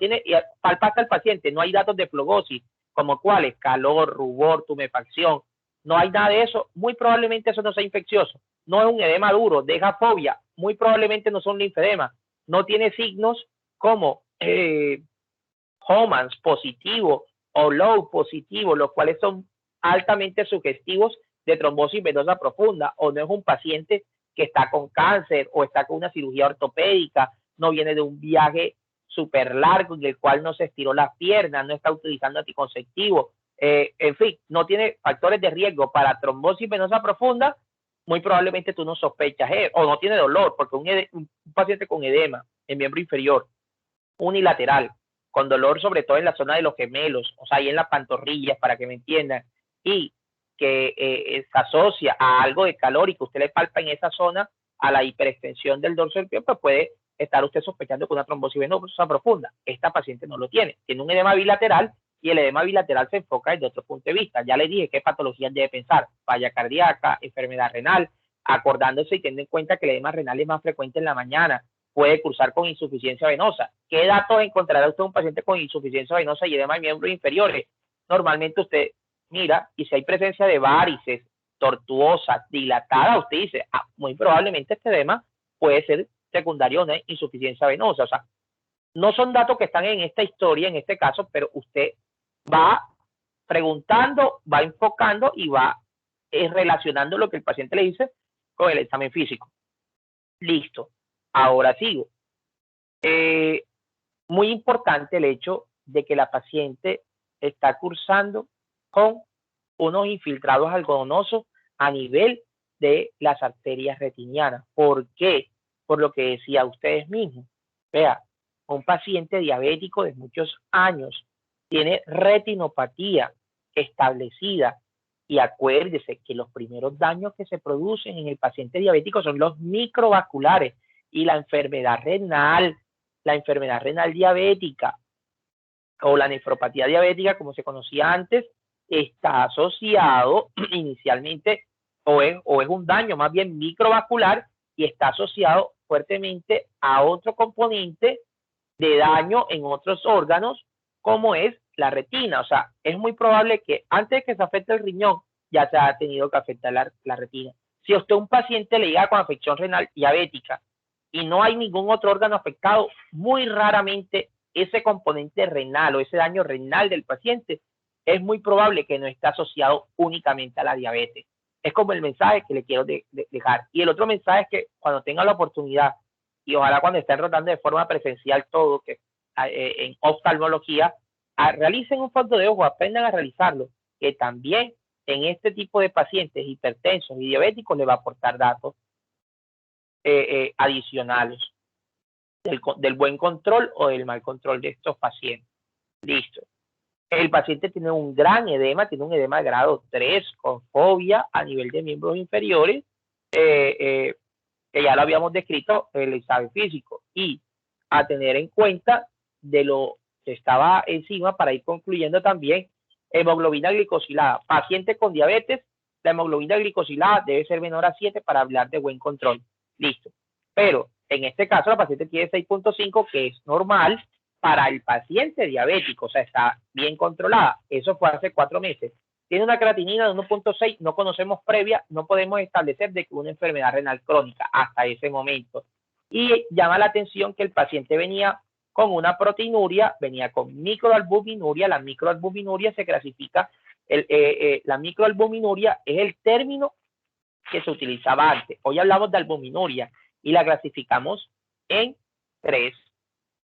Palpaste al paciente, no hay datos de flogosis, como cuáles, calor, rubor, tumefacción. No hay nada de eso, muy probablemente eso no sea infeccioso. No es un edema duro, deja fobia, muy probablemente no son linfedemas. No tiene signos como Homans positivo o Low positivo, los cuales son altamente sugestivos de trombosis venosa profunda, o no es un paciente que está con cáncer o está con una cirugía ortopédica, no viene de un viaje súper largo en el cual no se estiró las piernas, no está utilizando anticonceptivo, en fin, no tiene factores de riesgo para trombosis venosa profunda, muy probablemente tú no sospechas o no tiene dolor, porque un paciente con edema en miembro inferior unilateral, con dolor sobre todo en la zona de los gemelos, o sea, ahí en las pantorrillas, para que me entiendan, y que se asocia a algo de calor y que usted le palpa en esa zona a la hiperextensión del dorso del pie, pues puede estar usted sospechando con una trombosis venosa profunda. Esta paciente no lo tiene un edema bilateral y el edema bilateral se enfoca desde otro punto de vista. Ya le dije qué patologías debe pensar: falla cardíaca, enfermedad renal, acordándose y teniendo en cuenta que el edema renal es más frecuente en la mañana, puede cursar con insuficiencia venosa. ¿Qué datos encontrará usted un paciente con insuficiencia venosa y edema de miembros inferiores? Normalmente usted mira, y si hay presencia de varices tortuosas, dilatadas, usted dice, muy probablemente este edema puede ser secundario a una insuficiencia venosa. O sea, no son datos que están en esta historia, en este caso, pero usted va preguntando, va enfocando y va relacionando lo que el paciente le dice con el examen físico. Listo. Ahora sigo. Muy importante el hecho de que la paciente está cursando con unos infiltrados algodonosos a nivel de las arterias retinianas. ¿Por qué? Por lo que decía ustedes mismos. Vea, un paciente diabético de muchos años tiene retinopatía establecida, y acuérdese que los primeros daños que se producen en el paciente diabético son los microvasculares, y la enfermedad renal diabética o la nefropatía diabética, como se conocía antes, está asociado inicialmente o es un daño más bien microvascular y está asociado fuertemente a otro componente de daño en otros órganos, como es la retina. O sea, es muy probable que antes de que se afecte el riñón ya se ha tenido que afectar la retina. Si a usted un paciente le llega con afección renal diabética y no hay ningún otro órgano afectado, muy raramente ese componente renal o ese daño renal del paciente es muy probable que no esté asociado únicamente a la diabetes. Es como el mensaje que le quiero dejar. Y el otro mensaje es que cuando tenga la oportunidad, y ojalá cuando estén rotando de forma presencial todo, que en oftalmología, realicen un fondo de ojo, aprendan a realizarlo, que también en este tipo de pacientes hipertensos y diabéticos le va a aportar datos adicionales. del buen control o del mal control de estos pacientes. Listo. El paciente tiene un gran edema, tiene un edema de grado 3 con fobia a nivel de miembros inferiores, que ya lo habíamos descrito en el examen físico. Y a tener en cuenta de lo que estaba encima para ir concluyendo también, hemoglobina glicosilada. Paciente con diabetes, la hemoglobina glicosilada debe ser menor a 7 para hablar de buen control. Listo. Pero en este caso la paciente tiene 6.5, que es normal para el paciente diabético, o sea, está bien controlada. Eso fue hace 4 meses. Tiene una creatinina de 1.6, no conocemos previa, no podemos establecer de que una enfermedad renal crónica hasta ese momento. Y llama la atención que el paciente venía con una proteinuria, venía con microalbuminuria. La microalbuminuria se clasifica, la microalbuminuria es el término que se utilizaba antes. Hoy hablamos de albuminuria y la clasificamos en 3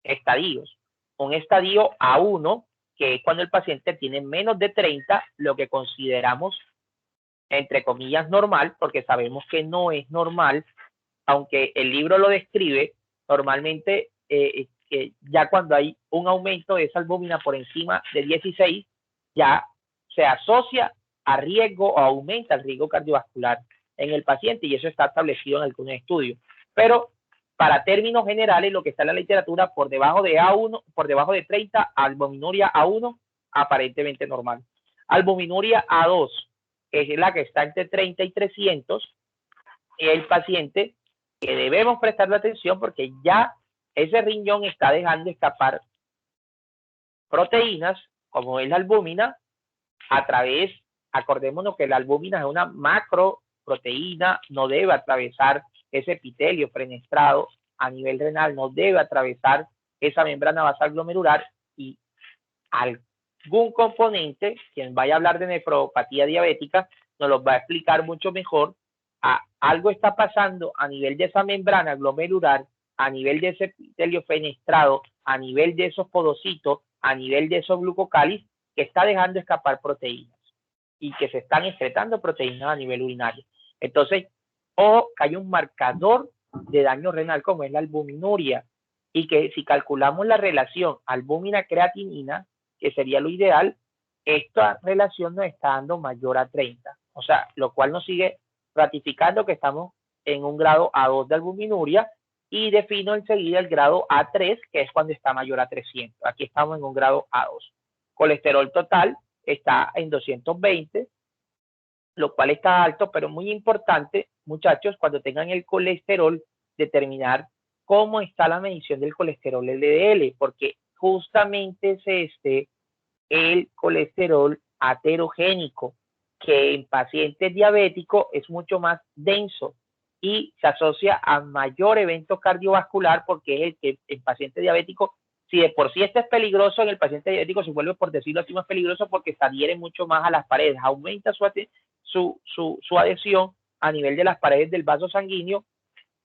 estadios. Un estadio A1, que es cuando el paciente tiene menos de 30, lo que consideramos, entre comillas, normal, porque sabemos que no es normal, aunque el libro lo describe, normalmente ya cuando hay un aumento de esa albúmina por encima de 16, ya se asocia a riesgo o aumenta el riesgo cardiovascular en el paciente, y eso está establecido en algunos estudios. Pero para términos generales, lo que está en la literatura, por debajo de A1, por debajo de 30, albuminuria A1, aparentemente normal. Albuminuria A2, que es la que está entre 30 y 300, es el paciente que debemos prestarle atención porque ya ese riñón está dejando escapar proteínas, como es la albúmina, a través, acordémonos que la albúmina es una macroproteína, no debe atravesar ese epitelio fenestrado a nivel renal, no debe atravesar esa membrana basal glomerular, y algún componente, quien vaya a hablar de nefropatía diabética, nos lo va a explicar mucho mejor. Algo está pasando a nivel de esa membrana glomerular, a nivel de ese epitelio fenestrado, a nivel de esos podocitos, a nivel de esos glucocáliz, que está dejando escapar proteínas y que se están excretando proteínas a nivel urinario. Entonces, ojo, que hay un marcador de daño renal como es la albuminuria, y que si calculamos la relación albúmina-creatinina, que sería lo ideal, esta relación nos está dando mayor a 30, o sea, lo cual nos sigue ratificando que estamos en un grado A2 de albuminuria, y defino enseguida el grado A3, que es cuando está mayor a 300. Aquí estamos en un grado A2. Colesterol total está en 220, lo cual está alto, pero muy importante, muchachos, cuando tengan el colesterol, determinar cómo está la medición del colesterol LDL, porque justamente es el colesterol aterogénico, que en pacientes diabéticos es mucho más denso y se asocia a mayor evento cardiovascular, porque es el que en paciente diabético, si de por sí este es peligroso, en el paciente diabético se vuelve, por decirlo así, más peligroso porque se adhiere mucho más a las paredes, aumenta su adhesión a nivel de las paredes del vaso sanguíneo,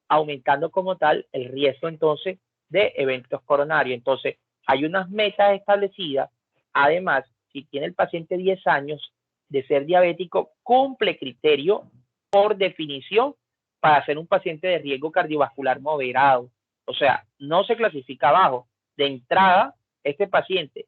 aumentando como tal el riesgo entonces de eventos coronarios. Entonces, hay unas metas establecidas. Además, si tiene el paciente 10 años de ser diabético, cumple criterio por definición para ser un paciente de riesgo cardiovascular moderado. O sea, no se clasifica bajo. De entrada, este paciente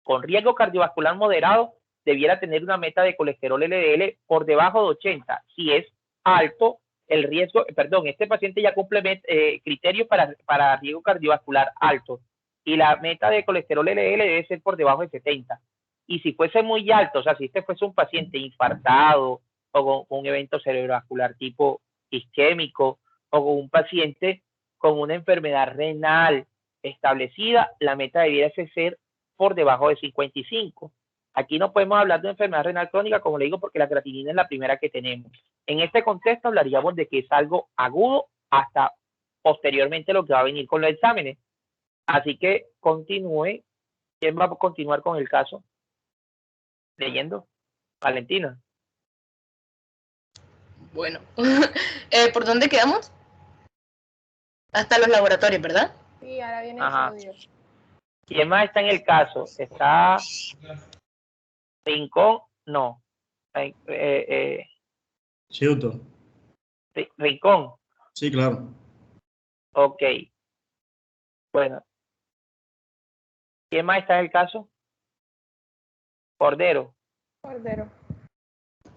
con riesgo cardiovascular moderado debiera tener una meta de colesterol LDL por debajo de 80. Si es alto, el riesgo, perdón, este paciente ya cumple criterios para riesgo cardiovascular alto, y la meta de colesterol LDL debe ser por debajo de 70. Y si fuese muy alto, o sea, si este fuese un paciente infartado o con un evento cerebrovascular tipo isquémico, o con un paciente con una enfermedad renal establecida, la meta debiera ser por debajo de 55. Aquí no podemos hablar de enfermedad renal crónica, como le digo, porque la creatinina es la primera que tenemos. En este contexto hablaríamos de que es algo agudo hasta posteriormente lo que va a venir con los exámenes. Así que continúe. ¿Quién va a continuar con el caso? Leyendo. Valentina. Bueno, ¿por dónde quedamos? Hasta los laboratorios, ¿verdad? Sí, ahora viene Ajá. el estudio. ¿Quién más está en el caso? Está Rincón, no. Cierto. Rincón. Sí, claro. Ok. Bueno. ¿Quién más está en el caso? Cordero. Cordero.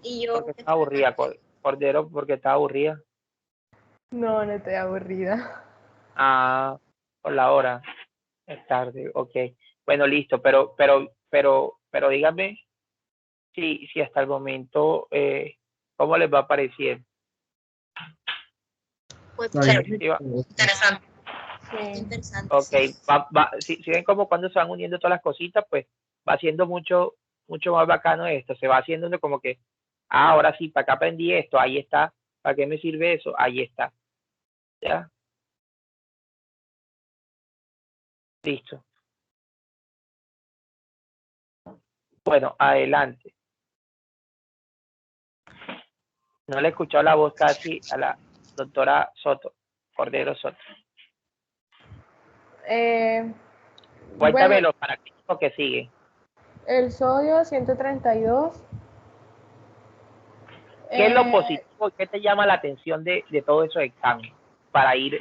Y yo, Porque está aburrida, Cordero, porque está aburrida. No, no estoy aburrida. Ah, por la hora. Es tarde, ok. Bueno, listo, pero dígame si hasta el momento, ¿cómo les va a parecer? pues, Interesante. Sí. interesante. Ok, Sí. si ven como cuando se van uniendo todas las cositas, pues va siendo mucho más bacano esto. Se va haciendo uno como que, ahora sí, ¿para qué aprendí esto? Ahí está. ¿Para qué me sirve eso? Ahí está. ¿Ya? Listo. Bueno, adelante. No le he escuchado la voz casi a la doctora Soto, Cordero Soto. Cuéntame Bueno, los prácticos que siguen. el sodio 132. ¿Qué es lo positivo? ¿Qué te llama la atención de todos esos exámenes? Para ir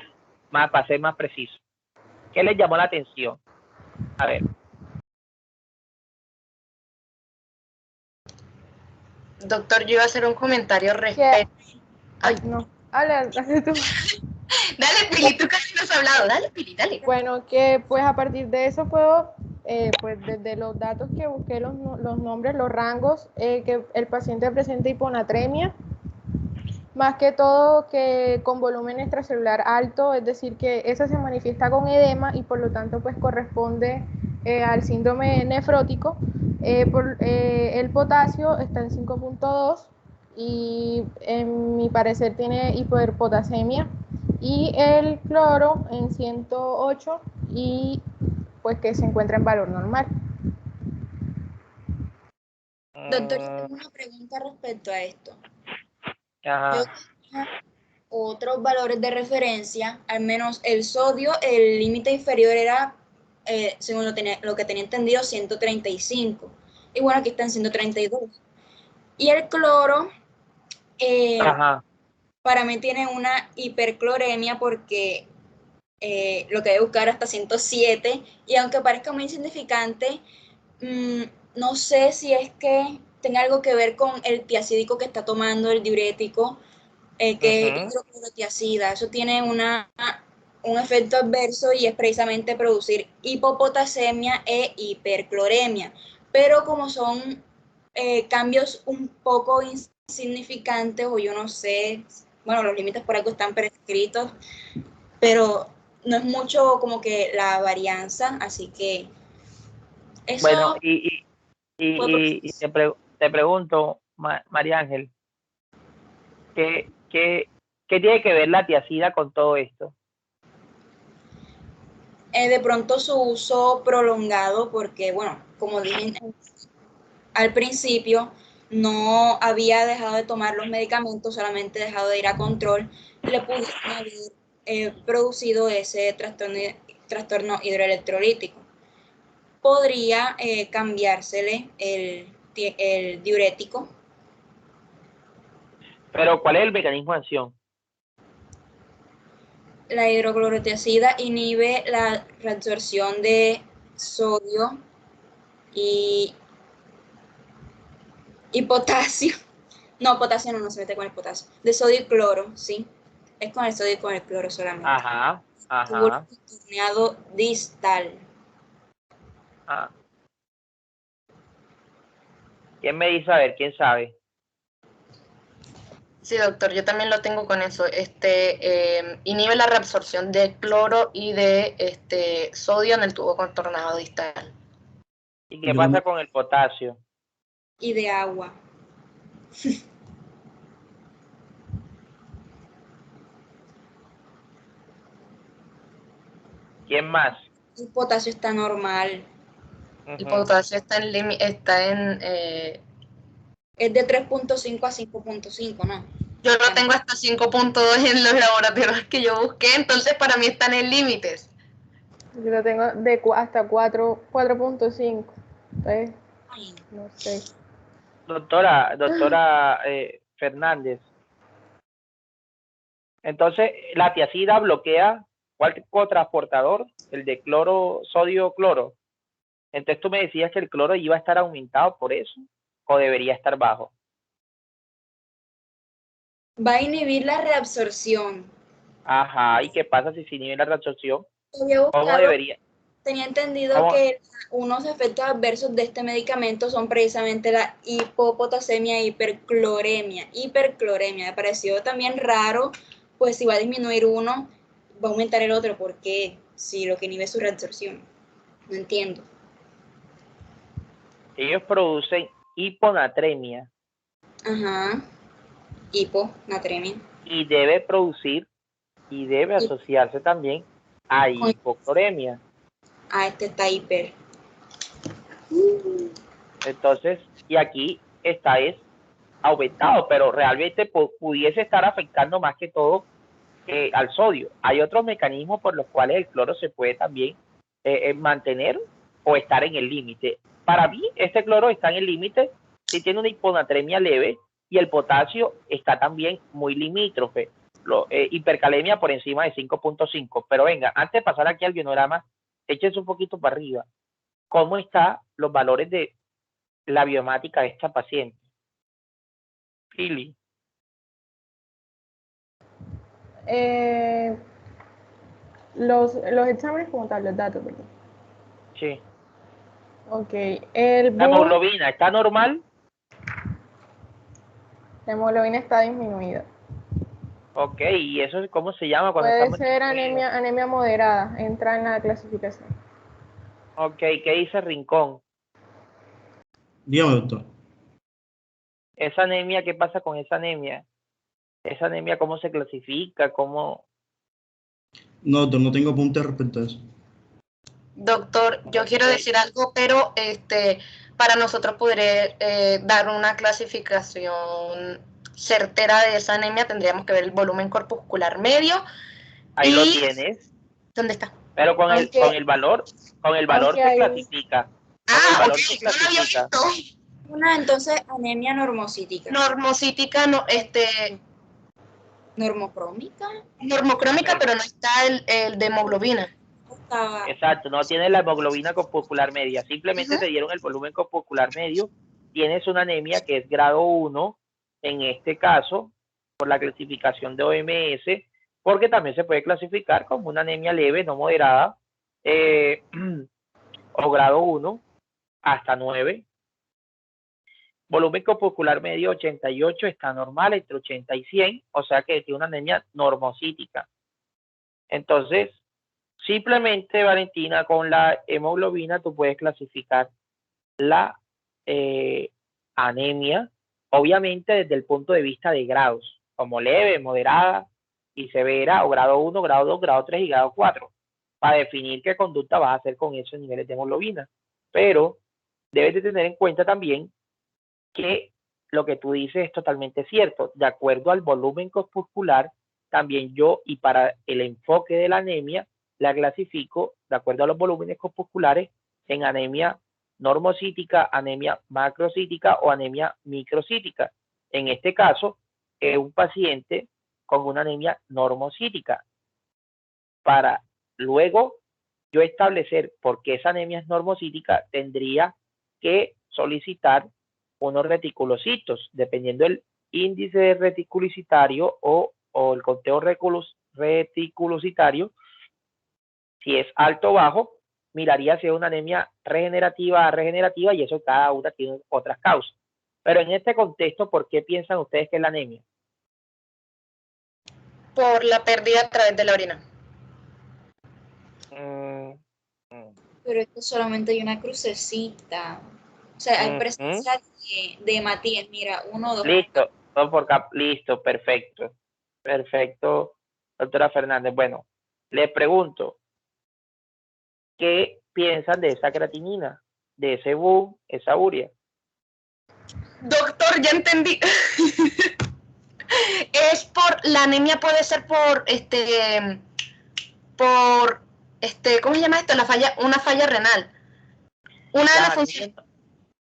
más, para ser más preciso. ¿Qué les llamó la atención? A ver. Doctor, yo iba a hacer un comentario ¿Qué? respecto. Ay, no. Dale tú. Dale, Pili, tú casi no has hablado. Dale, Pili, dale. Bueno, que pues a partir de eso puedo, pues desde los datos que busqué, los nombres, los rangos, que el paciente presenta hiponatremia, más que todo que con volumen extracelular alto, es decir, que eso se manifiesta con edema y por lo tanto pues corresponde al síndrome nefrótico. El potasio está en 5.2 y en mi parecer tiene hiperpotasemia, y el cloro en 108 y pues que se encuentra en valor normal. Doctor, yo tengo una pregunta respecto a esto. Ajá. Yo tenía otros valores de referencia, al menos el sodio, el límite inferior era, según lo que tenía entendido, 135. Y bueno, aquí está en 132. Y el cloro, Ajá. para mí tiene una hipercloremia porque lo que debe buscar hasta 107. Y aunque parezca muy insignificante, no sé si es que tenga algo que ver con el tiacídico que está tomando, el diurético, que es hidroclorotiazida. Eso tiene un efecto adverso y es precisamente producir hipopotasemia e hipercloremia. Pero como son cambios un poco insignificantes, o yo no sé, bueno, los límites por algo están prescritos, pero no es mucho como que la varianza, así que eso Bueno, fue y te pregunto, María Ángel, ¿qué tiene que ver la tiacida con todo esto? de pronto su uso prolongado, porque bueno, como dije al principio, no había dejado de tomar los medicamentos, solamente dejado de ir a control, le pudieron haber producido ese trastorno hidroelectrolítico. Podría cambiársele el diurético. Pero ¿cuál es el mecanismo de acción? La hidroclorotiazida inhibe la reabsorción de sodio y potasio. No, potasio no se mete con el potasio. De sodio y cloro, sí. Es con el sodio y con el cloro solamente. Ajá, Tubulo ajá. contorneado distal. Ah. ¿Quién me dice? A ver, ¿quién sabe? Sí, doctor, yo también lo tengo con eso. Inhibe la reabsorción de cloro y de sodio en el tubo contornado distal. ¿Y qué pasa con el potasio? Y de agua. ¿Quién más? El potasio está normal. El potasio está en Es de 3.5 a 5.5, ¿no? yo lo tengo hasta 5.2 en los laboratorios que yo busqué, entonces para mí están en límites. Yo lo tengo hasta 4.5. Entonces, no sé. Doctora Fernández. Entonces, la tiacida bloquea ¿Cuál cotransportador? El de cloro, sodio, cloro. Entonces tú me decías que el cloro iba a estar aumentado por eso, o debería estar bajo. Va a inhibir la reabsorción. Ajá, ¿y qué pasa si se inhibe la reabsorción? Había ¿Cómo buscado, debería? tenía entendido ¿Cómo? que unos efectos adversos de este medicamento son precisamente la hipopotasemia e hipercloremia. Hipercloremia, me pareció también raro, pues si va a disminuir uno, va a aumentar el otro, ¿por qué? Si lo que inhibe es su reabsorción. No entiendo. Ellos producen hiponatremia Ajá. Hiponatremia. y debe producir y debe asociarse también a hipocloremia. Este está hiper. Entonces, y aquí está es aumentado, pero realmente pudiese estar afectando más que todo al sodio. Hay otros mecanismos por los cuales el cloro se puede también mantener o estar en el límite. Para mí, este cloro está en el límite si tiene una hiponatremia leve y el potasio está también muy limítrofe. Hipercalemia por encima de 5.5. Pero venga, antes de pasar aquí al bionograma, échense un poquito para arriba. ¿Cómo están los valores de la biomática de esta paciente? Philly. Los exámenes como tal, los datos, ¿verdad? Sí. Ok, el La BUN, hemoglobina está normal. la hemoglobina está disminuida. Ok, ¿y eso cómo se llama cuando Puede estamos ser disminuidos? anemia moderada, entra en la clasificación. Ok, ¿qué dice Rincón? Dígame, doctor. Esa anemia, ¿qué pasa con esa anemia? ¿Esa anemia cómo se clasifica? ¿Cómo? No, doctor, no tengo apuntes respecto a eso. Doctor, yo quiero Ok. decir algo, pero para nosotros poder dar una clasificación certera de esa anemia tendríamos que ver el volumen corpuscular medio. Ahí lo tienes, ¿Dónde está? pero con Aunque, el valor aunque se hay, clasifica. Con el valor se No lo había clasifica. visto. Una, entonces, anemia normocítica. Normocítica, no, Normocrómica. normocrómica, pero no está el de hemoglobina. Estaba. Exacto, no tienes la hemoglobina corpuscular media, simplemente te dieron el volumen corpuscular medio, tienes una anemia que es grado 1, en este caso, por la clasificación de OMS, porque también se puede clasificar como una anemia leve, no moderada, o grado 1 hasta 9. Volumen corpuscular medio 88 está normal, entre 80 y 100, o sea que tiene una anemia normocítica. Entonces, simplemente, Valentina, con la hemoglobina tú puedes clasificar la anemia, obviamente desde el punto de vista de grados, como leve, moderada y severa, o grado 1, grado 2, grado 3 y grado 4, para definir qué conducta vas a hacer con esos niveles de hemoglobina. Pero debes de tener en cuenta también que lo que tú dices es totalmente cierto. De acuerdo al volumen corpuscular, también yo, y para el enfoque de la anemia, la clasifico de acuerdo a los volúmenes corpusculares en anemia normocítica, anemia macrocítica o anemia microcítica. En este caso, es un paciente con una anemia normocítica. Para luego yo establecer por qué esa anemia es normocítica, tendría que solicitar unos reticulocitos, dependiendo del índice reticulicitario o el conteo reticulocitario. Si es alto o bajo, miraría si es una anemia regenerativa, regenerativa, y eso cada una tiene otras causas. Pero en este contexto, ¿por qué piensan ustedes que es la anemia? Por la pérdida a través de la orina. Pero es que solamente hay una crucecita. O sea, hay presencia de hematíes. Mira, 1, 2. Listo, todo por listo, perfecto. Perfecto, doctora Fernández. Bueno, le pregunto, ¿qué piensan de esa creatinina, de ese boom, esa urea? Doctor, ya entendí. Es por, la anemia puede ser ¿cómo se llama esto? Una falla renal. Una de las funciones.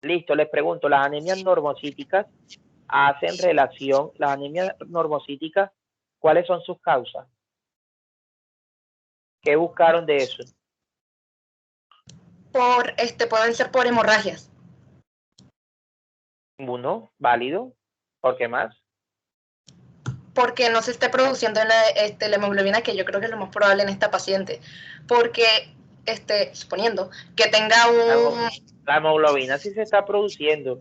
Listo, les pregunto, las anemias normocíticas hacen relación, las anemias normocíticas, ¿cuáles son sus causas? ¿Qué buscaron de eso? Pueden ser por hemorragias. Uno, válido. ¿Por qué más? Porque no se esté produciendo la hemoglobina, que yo creo que es lo más probable en esta paciente. Porque, suponiendo que tenga La hemoglobina sí se está produciendo.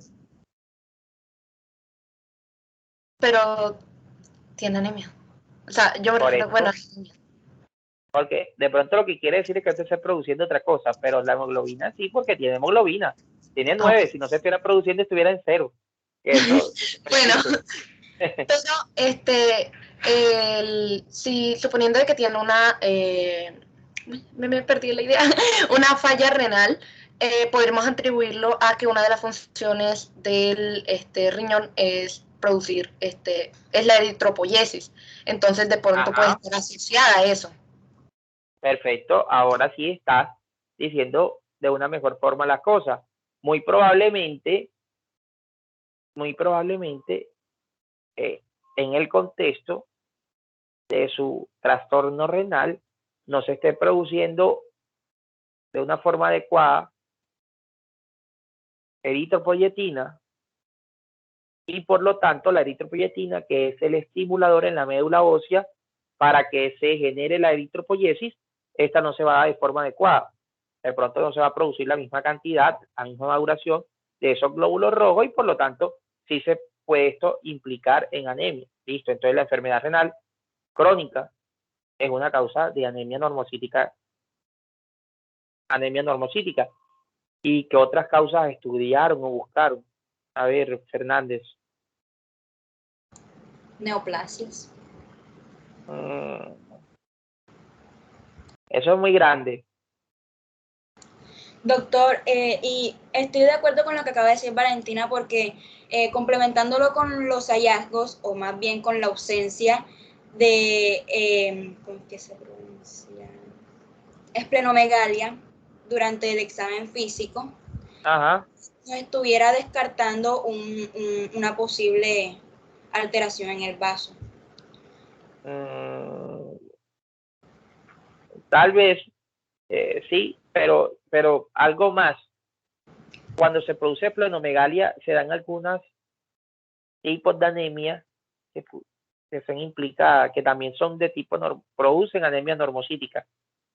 Pero tiene anemia. O sea, yo me refiero, bueno, porque de pronto lo que quiere decir es que usted esté produciendo otra cosa, pero la hemoglobina sí, porque tiene hemoglobina. Tiene 9, si no se estuviera produciendo estuviera en 0. Eso, bueno, pero si suponiendo que tiene una, me perdí la idea, una falla renal, podremos atribuirlo a que una de las funciones del riñón es producir, es la eritropoyesis. Entonces, de pronto puede estar asociada a eso. Perfecto, ahora sí estás diciendo de una mejor forma las cosas. Muy probablemente, en el contexto de su trastorno renal no se esté produciendo de una forma adecuada eritropoyetina, y por lo tanto la eritropoyetina, que es el estimulador en la médula ósea para que se genere la eritropoyesis, esta no se va a dar de forma adecuada. De pronto no se va a producir la misma cantidad, la misma maduración de esos glóbulos rojos, y por lo tanto sí se puede esto implicar en anemia. Listo, entonces la enfermedad renal crónica es una causa de anemia normocítica. ¿Y qué otras causas estudiaron o buscaron? A ver, Fernández. Neoplasias. Eso es muy grande. Doctor, y estoy de acuerdo con lo que acaba de decir Valentina, porque complementándolo con los hallazgos, o más bien con la ausencia de, ¿cómo es que se pronuncia? Esplenomegalia durante el examen físico, Ajá. no estuviera descartando una posible alteración en el vaso. Tal vez, sí, pero algo más. Cuando se produce esplenomegalia, se dan algunos tipos de anemia que son implicadas, que también son de tipo, producen anemia normocítica.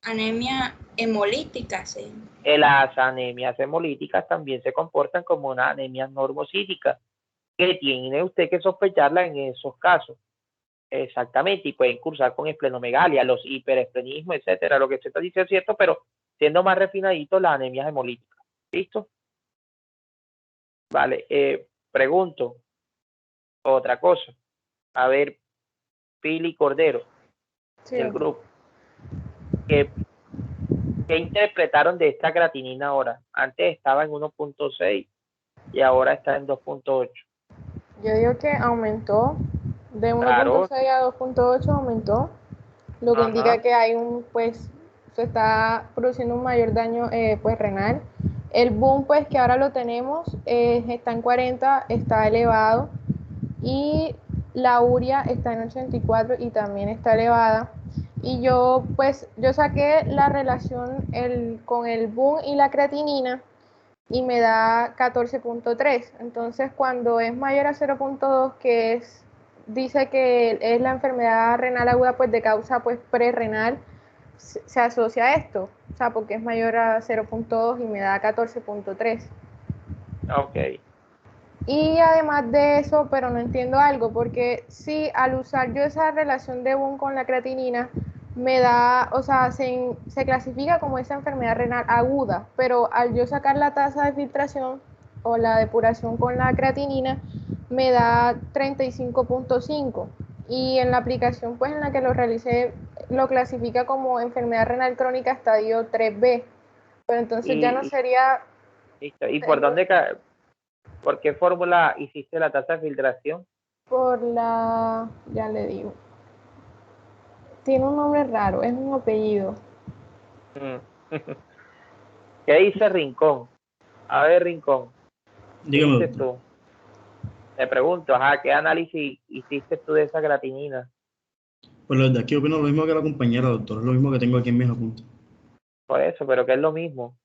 Anemia hemolítica, sí. Las anemias hemolíticas también se comportan como una anemia normocítica, que tiene usted que sospecharla en esos casos. Exactamente, y pueden cursar con esplenomegalia, los hiperesplenismos, etcétera. Lo que usted está diciendo es cierto, pero siendo más refinadito, las anemias hemolíticas. ¿Listo? Vale, pregunto otra cosa. A ver, Pili Cordero, Sí. del grupo. ¿Qué interpretaron de esta creatinina ahora? Antes estaba en 1.6 y ahora está en 2.8. Yo digo que aumentó de 1.6 a 2.8, aumentó, lo que indica que hay se está produciendo un mayor daño pues renal. El boom pues que ahora lo tenemos está en 40, está elevado, y la urea está en 84 y también está elevada. Y yo saqué la relación con el boom y la creatinina y me da 14.3. Entonces, cuando es mayor a 0.2, dice que es la enfermedad renal aguda pues de causa pues prerrenal, se asocia a esto, o sea, porque es mayor a 0.2 y me da 14.3. Ok. Y además de eso, pero no entiendo algo, porque si al usar yo esa relación de Boone con la creatinina, me da, o sea, se clasifica como esa enfermedad renal aguda, pero al yo sacar la tasa de filtración o la depuración con la creatinina, me da 35.5, y en la aplicación pues en la que lo realicé, lo clasifica como enfermedad renal crónica estadio 3B, pero entonces ya no sería... Listo. ¿Y por qué fórmula hiciste la tasa de filtración? Ya le digo. Tiene un nombre raro, es un apellido. ¿Qué dice Rincón? A ver, Rincón. ¿Qué dices tú? Te pregunto, ¿qué análisis hiciste tú de esa creatinina? Pues la verdad es que yo opino lo mismo que la compañera, doctor, es lo mismo que tengo aquí en mis apuntes. Por eso, pero que es lo mismo.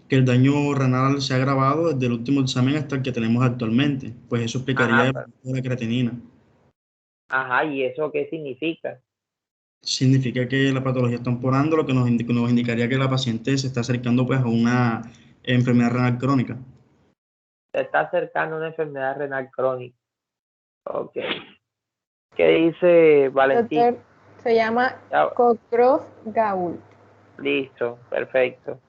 Que el daño renal se ha agravado desde el último examen hasta el que tenemos actualmente. Pues eso explicaría Ajá, el aumento de la creatinina. ajá, ¿y eso qué significa? Significa que la patología está empeorando, lo que nos indicaría que la paciente se está acercando pues a una enfermedad renal crónica. Se está acercando a una enfermedad renal crónica. Ok. ¿Qué dice Valentín? Doctor, se llama Ya, Cockcroft-Gault. listo, perfecto.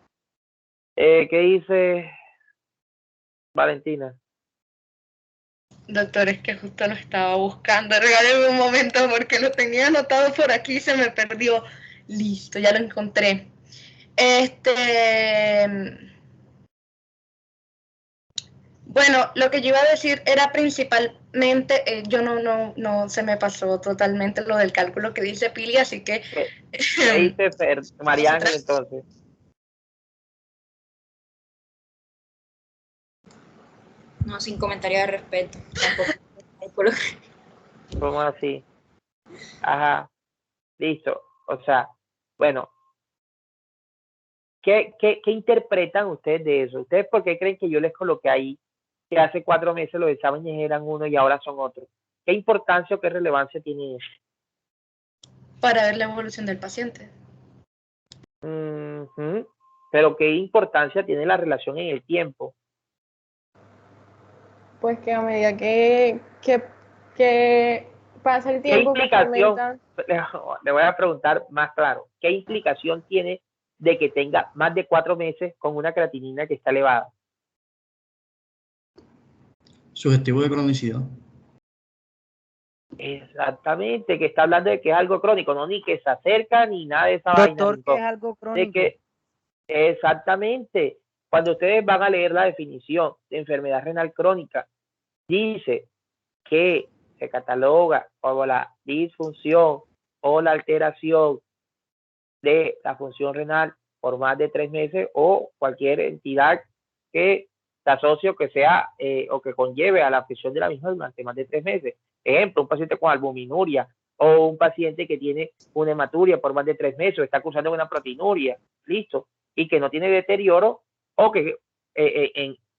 ¿Qué dice Valentina? Doctor, es que justo lo estaba buscando. Regáleme un momento porque lo tenía anotado por aquí y se me perdió. Listo, ya lo encontré. Bueno, lo que yo iba a decir era principalmente, yo no se me pasó totalmente lo del cálculo que dice Pili, así que ¿Qué dice María Ángel entonces? No, sin comentario de respeto. Tampoco. ¿Cómo así? Ajá, listo. O sea, bueno, ¿qué interpretan ustedes de eso? ¿Ustedes por qué creen que yo les coloqué ahí que hace 4 meses los exámenes eran uno y ahora son otros? ¿Qué importancia o qué relevancia tiene eso? para ver la evolución del paciente. Pero ¿qué importancia tiene la relación en el tiempo? Pues que a medida que pasa el ¿Qué tiempo, pues que implicación? aumentan. Le voy a preguntar más claro. ¿Qué implicación tiene de que tenga más de 4 meses con una creatinina que está elevada? Sugestivo de cronicidad. Exactamente, que está hablando de que es algo crónico, no ni que se acerca ni nada de esa vaina, Doctor, ¿qué es algo de crónico? que exactamente, cuando ustedes van a leer la definición de enfermedad renal crónica, dice que se cataloga como la disfunción o la alteración de la función renal por más de 3 meses o cualquier entidad que se asocie o que sea o que conlleve a la afección de la misma durante más de 3 meses. Ejemplo, un paciente con albuminuria o un paciente que tiene una hematuria por más de 3 meses o está cursando una proteinuria, listo, y que no tiene deterioro o que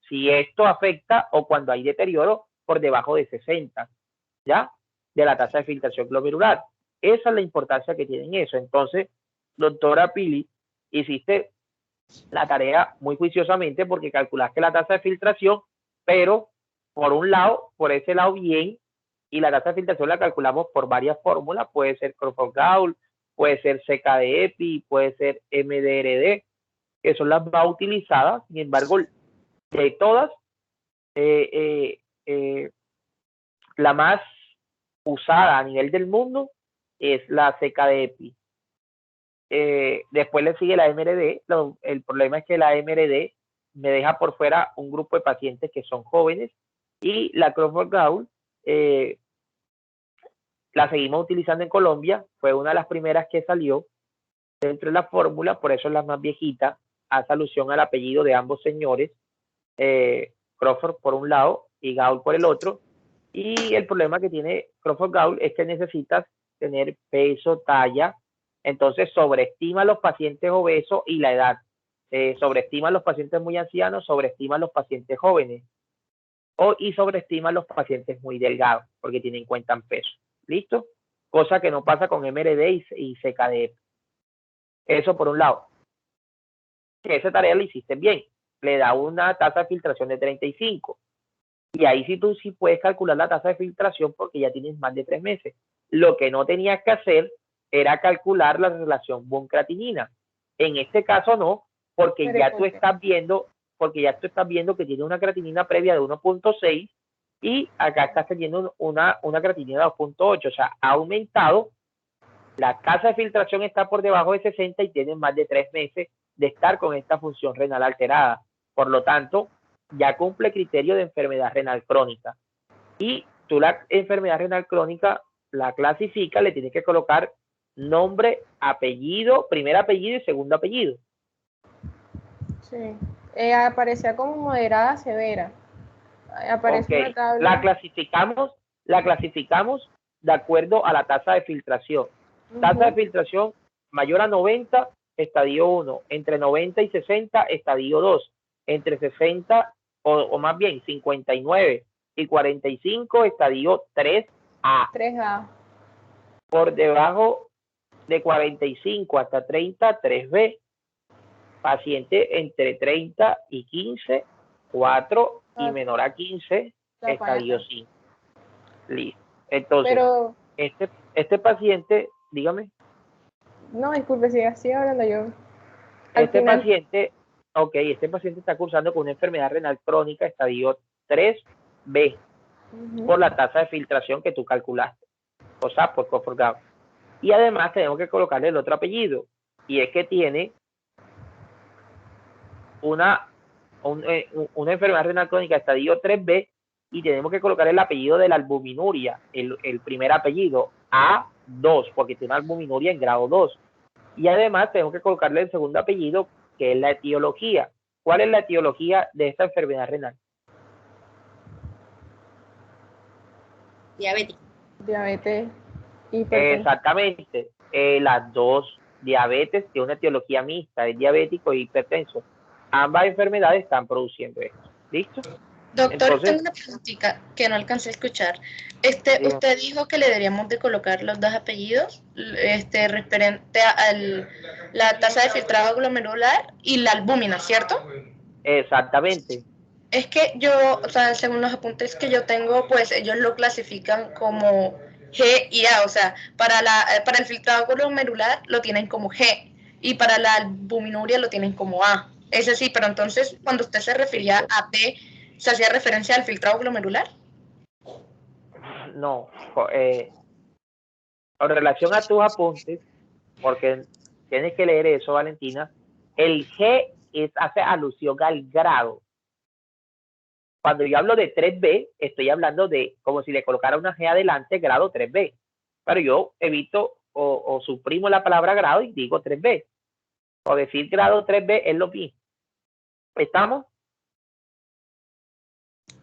si esto afecta o cuando hay deterioro por debajo de 60, ¿ya? De la tasa de filtración glomerular. Esa es la importancia que tienen eso. Entonces, doctora Pili, hiciste la tarea muy juiciosamente porque calculaste la tasa de filtración, pero por un lado, por ese lado bien, y la tasa de filtración la calculamos por varias fórmulas, puede ser Crawford-Gault, puede ser CK-de-EPI, puede ser MDRD, que son las más utilizadas. Sin embargo, de todas, la más usada a nivel del mundo es la CK-de-EPI. Después le sigue la MRD. El problema es que la MRD me deja por fuera un grupo de pacientes que son jóvenes y la Crawford-Gault la seguimos utilizando en Colombia, fue una de las primeras que salió dentro de la fórmula, por eso es la más viejita, hace alusión al apellido de ambos señores, Crawford por un lado y Gault por el otro, y el problema que tiene Crawford-Gault es que necesitas tener peso, talla, entonces sobreestima a los pacientes obesos y la edad, sobreestima a los pacientes muy ancianos, sobreestima a los pacientes jóvenes, y sobreestima a los pacientes muy delgados, porque tienen en cuenta en peso, ¿listo? Cosa que no pasa con MRD y CKD. Eso por un lado. Que esa tarea la hiciste bien, le da una tasa de filtración de 35. Y ahí sí tú sí puedes calcular la tasa de filtración porque ya tienes más de 3 meses. Lo que no tenías que hacer era calcular la relación Von-creatinina. En este caso no, porque ya tú estás viendo que tiene una creatinina previa de 1.6 y acá estás teniendo una creatinina de 2.8, o sea, ha aumentado, la tasa de filtración está por debajo de 60 y tienes más de 3 meses de estar con esta función renal alterada. Por lo tanto, ya cumple criterio de enfermedad renal crónica. Y tú la enfermedad renal crónica la clasifica, le tienes que colocar nombre, apellido, primer apellido y segundo apellido. Sí. Aparecía como moderada severa. Aparece Okay. una tabla. La clasificamos de acuerdo a la tasa de filtración. Tasa de filtración mayor a 90, estadio 1. Entre 90 y 60, estadio 2. Entre 60 o más bien 59 y 45, estadio 3A. 3A. Por debajo de 45 hasta 30, 3B. Paciente entre 30 y 15, 4 y menor a 15, estadio 5. Listo. Entonces, pero, este paciente, dígame. No, disculpe, sigue hablando yo. Este paciente está cursando con una enfermedad renal crónica, estadio 3B, por la tasa de filtración que tú calculaste, o sea, por Coforgado. Y además tenemos que colocarle el otro apellido, y es que tiene una enfermedad renal crónica estadio 3B, y tenemos que colocar el apellido de la albuminuria, el primer apellido, A2, porque tiene una albuminuria en grado 2. Y además tenemos que colocarle el segundo apellido, que es la etiología. ¿Cuál es la etiología de esta enfermedad renal? Diabetes. Exactamente. Las dos, diabetes, que es una etiología mixta, es diabético e hipertenso. Ambas enfermedades están produciendo esto. ¿Listo? Doctor, Entonces, tengo una preguntita que no alcancé a escuchar. Usted dijo que le deberíamos de colocar los dos apellidos, referente a la tasa de filtrado glomerular y la albúmina, ¿cierto? Exactamente. Es que yo, o sea, según los apuntes que yo tengo, pues ellos lo clasifican como G y A, o sea, para el filtrado glomerular lo tienen como G y para la albuminuria lo tienen como A. Ese sí, pero entonces cuando usted se refería a T, ¿se hacía referencia al filtrado glomerular? No. Con relación a tus apuntes, porque tienes que leer eso, Valentina, el G hace alusión al grado. Cuando yo hablo de 3B, estoy hablando de como si le colocara una G adelante, grado 3B. Pero yo evito o suprimo la palabra grado y digo 3B. O decir grado 3B es lo mismo. ¿Estamos?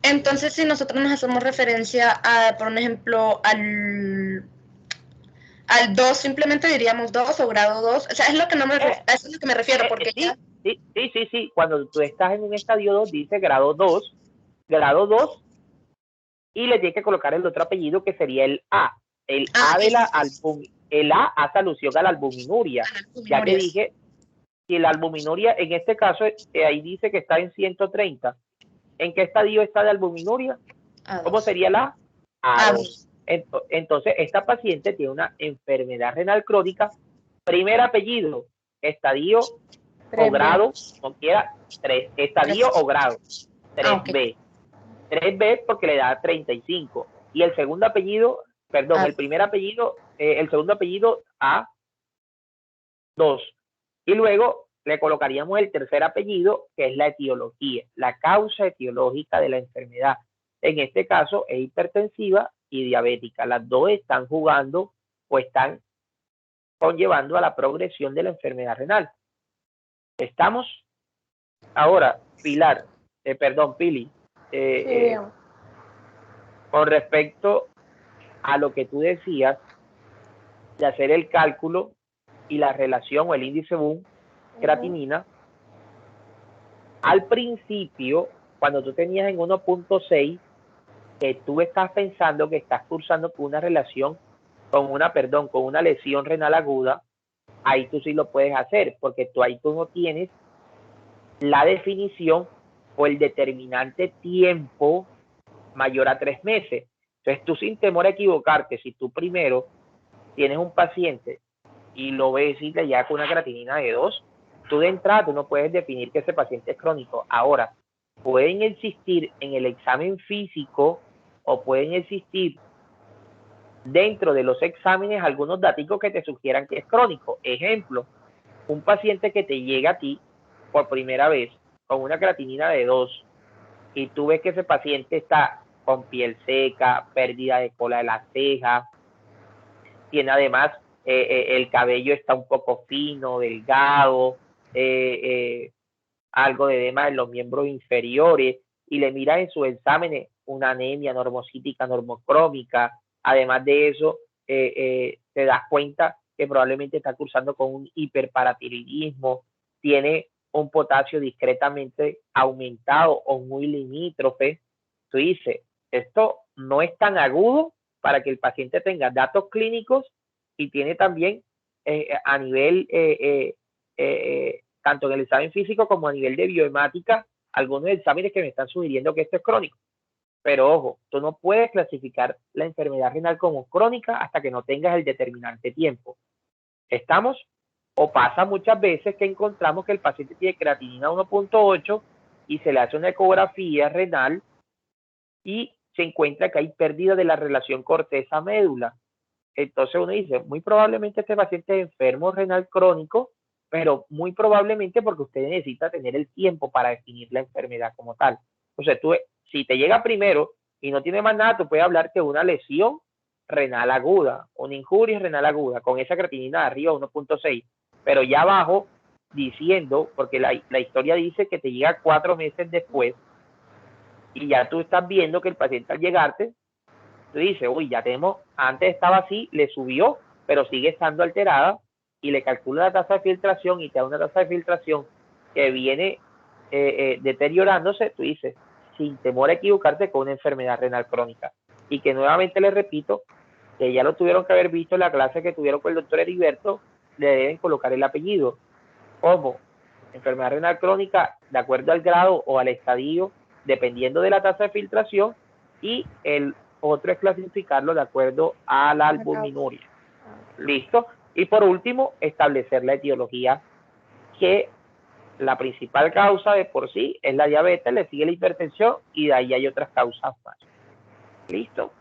Entonces, si nosotros nos hacemos referencia por ejemplo, al 2, simplemente diríamos 2 o grado 2. O sea, es lo que a eso es lo que me refiero, porque sí. Cuando tú estás en un estadio 2, dice grado 2, y le tienes que colocar el otro apellido que sería el A. El A hace alusión a la albuminuria. Ya te dije, si la albuminuria, en este caso, ahí dice que está en 130. ¿En qué estadio está de albuminuria? A2. ¿Cómo sería la A2? Entonces, esta paciente tiene una enfermedad renal crónica. Primer apellido, estadio 3B. O grado, como quiera, 3. Estadio 3. O grado, 3B. Okay. 3B porque le da 35. Y el segundo apellido, perdón, el primer apellido, el segundo apellido A2. Y luego le colocaríamos el tercer apellido, que es la etiología, la causa etiológica de la enfermedad. En este caso es hipertensiva y diabética. Las dos están jugando o están conllevando a la progresión de la enfermedad renal. ¿Estamos? Ahora, Pili, con respecto a lo que tú decías de hacer el cálculo y la relación o el índice Boone creatinina, al principio, cuando tú tenías en 1.6, que tú estás pensando que estás cursando con una relación, con una lesión renal aguda, ahí tú sí lo puedes hacer, porque tú no tienes la definición o el determinante tiempo mayor a 3 meses. Entonces tú, sin temor a equivocarte, si tú primero tienes un paciente y lo ves y le llega con una creatinina de 2, tú de entrada tú no puedes definir que ese paciente es crónico. Ahora, pueden existir en el examen físico o pueden existir dentro de los exámenes algunos datos que te sugieran que es crónico. Ejemplo, un paciente que te llega a ti por primera vez con una creatinina de 2 y tú ves que ese paciente está con piel seca, pérdida de cola de las cejas, tiene además el cabello está un poco fino, delgado, algo de edema en los miembros inferiores, y le miras en sus exámenes una anemia normocítica, normocrómica, Además de eso, te das cuenta que probablemente está cursando con un hiperparatiroidismo, tiene un potasio discretamente aumentado o muy limítrofe. Tú dices, esto no es tan agudo para que el paciente tenga datos clínicos y tiene también a nivel, tanto en el examen físico como a nivel de biohemática, algunos exámenes que me están sugiriendo que esto es crónico. Pero ojo, tú no puedes clasificar la enfermedad renal como crónica hasta que no tengas el determinante tiempo. ¿Estamos? O pasa muchas veces que encontramos que el paciente tiene creatinina 1.8 y se le hace una ecografía renal y se encuentra que hay pérdida de la relación corteza-médula. Entonces uno dice, muy probablemente este paciente es enfermo renal crónico, pero muy probablemente porque usted necesita tener el tiempo para definir la enfermedad como tal. Entonces tú, si te llega primero y no tiene más nada, tú puedes hablar que una lesión renal aguda, una injuria renal aguda, con esa creatinina de arriba 1.6, pero ya abajo diciendo, porque la historia dice que te llega 4 meses después, y ya tú estás viendo que el paciente al llegarte, tú dices, uy, ya tenemos, antes estaba así, le subió, pero sigue estando alterada, y le calcula la tasa de filtración y te da una tasa de filtración que viene deteriorándose, tú dices, sin temor a equivocarte, con una enfermedad renal crónica. Y que nuevamente les repito, que ya lo tuvieron que haber visto en la clase que tuvieron con el doctor Heriberto, le deben colocar el apellido. Como enfermedad renal crónica, de acuerdo al grado o al estadio, dependiendo de la tasa de filtración, y el otro es clasificarlo de acuerdo a la albuminuria. ¿Listo? Y por último, establecer la etiología, que la principal causa de por sí es la diabetes, le sigue la hipertensión y de ahí hay otras causas más. ¿Listo?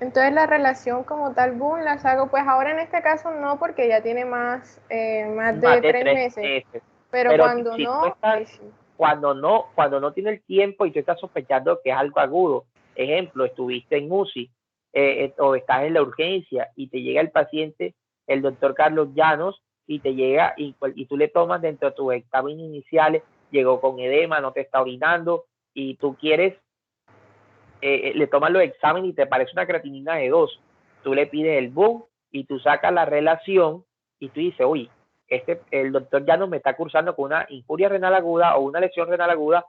Entonces la relación como tal, boom, las hago, pues ahora en este caso no, porque ya tiene más de 3 meses. Pero cuando si no, estás, cuando no tiene el tiempo y tú estás sospechando que es algo agudo, ejemplo, estuviste en UCI o estás en la urgencia y te llega el paciente, el doctor Carlos Llanos, y te llega y tú le tomas dentro de tus exámenes iniciales, llegó con edema, no te está orinando y tú quieres, le tomas los exámenes y te parece una creatinina de 2, tú le pides el boom y tú sacas la relación y tú dices, uy, el doctor Llanos me está cursando con una injuria renal aguda o una lesión renal aguda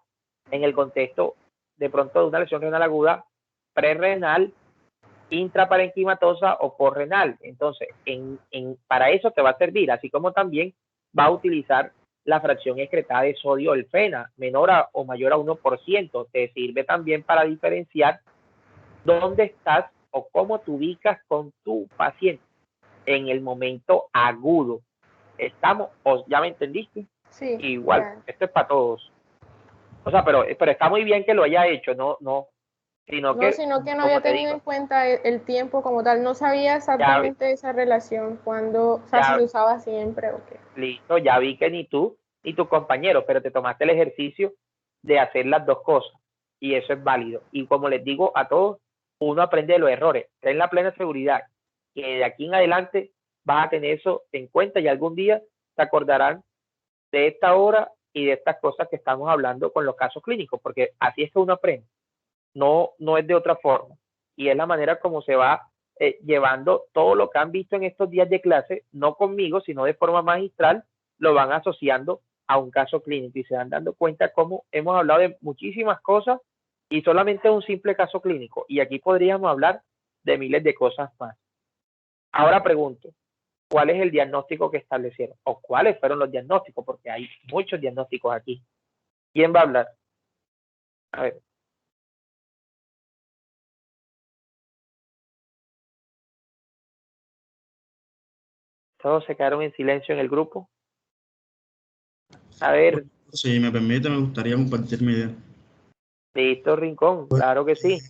en el contexto de pronto de una lesión renal aguda prerrenal, intraparenquimatosa o postrenal. Entonces, para eso te va a servir, así como también va a utilizar la fracción excretada de sodio del FENA, menor o mayor a 1%. Te sirve también para diferenciar dónde estás o cómo te ubicas con tu paciente en el momento agudo. ¿Estamos? ¿Ya me entendiste? Sí. Igual, Ya. esto es para todos. O sea, pero está muy bien que lo haya hecho, sino que no había tenido en cuenta el tiempo como tal, no sabía exactamente esa relación, cuando, o sea, si se usaba siempre o qué. Listo, ya vi que ni tú ni tus compañeros, pero te tomaste el ejercicio de hacer las dos cosas y eso es válido. Y como les digo a todos, uno aprende de los errores, ten la plena seguridad que de aquí en adelante vas a tener eso en cuenta y algún día te acordarán de esta hora y de estas cosas que estamos hablando con los casos clínicos, porque así es que uno aprende. No es de otra forma. Y es la manera como se va llevando todo lo que han visto en estos días de clase, no conmigo, sino de forma magistral, lo van asociando a un caso clínico y se van dando cuenta cómo hemos hablado de muchísimas cosas y solamente un simple caso clínico. Y aquí podríamos hablar de miles de cosas más. Ahora pregunto, ¿cuál es el diagnóstico que establecieron? ¿O cuáles fueron los diagnósticos? Porque hay muchos diagnósticos aquí. ¿Quién va a hablar? A ver. Todos se quedaron en silencio en el grupo. A ver. Si me permite, me gustaría compartir mi idea. Listo, Rincón, claro que sí.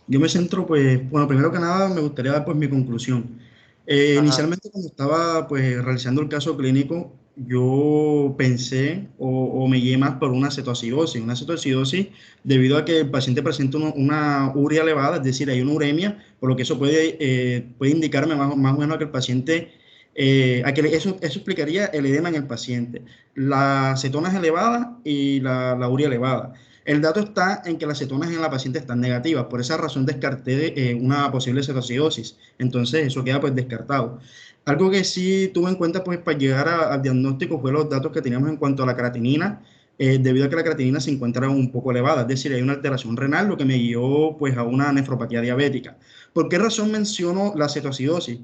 Yo me centro, pues, bueno, primero que nada me gustaría dar pues mi conclusión. Inicialmente cuando estaba pues realizando el caso clínico, yo pensé o me guié más por una cetoacidosis debido a que el paciente presenta una urea elevada, es decir, hay una uremia, por lo que eso puede indicarme más o menos a que el paciente, eso explicaría el edema en el paciente, la cetona es elevada y la urea elevada. El dato está en que las cetonas en la paciente están negativas, por esa razón descarté una posible cetoacidosis, entonces eso queda pues descartado. Algo que sí tuve en cuenta pues para llegar al diagnóstico fue los datos que teníamos en cuanto a la creatinina, debido a que la creatinina se encuentra un poco elevada, es decir, hay una alteración renal, lo que me guió pues a una nefropatía diabética. ¿Por qué razón menciono la cetoacidosis?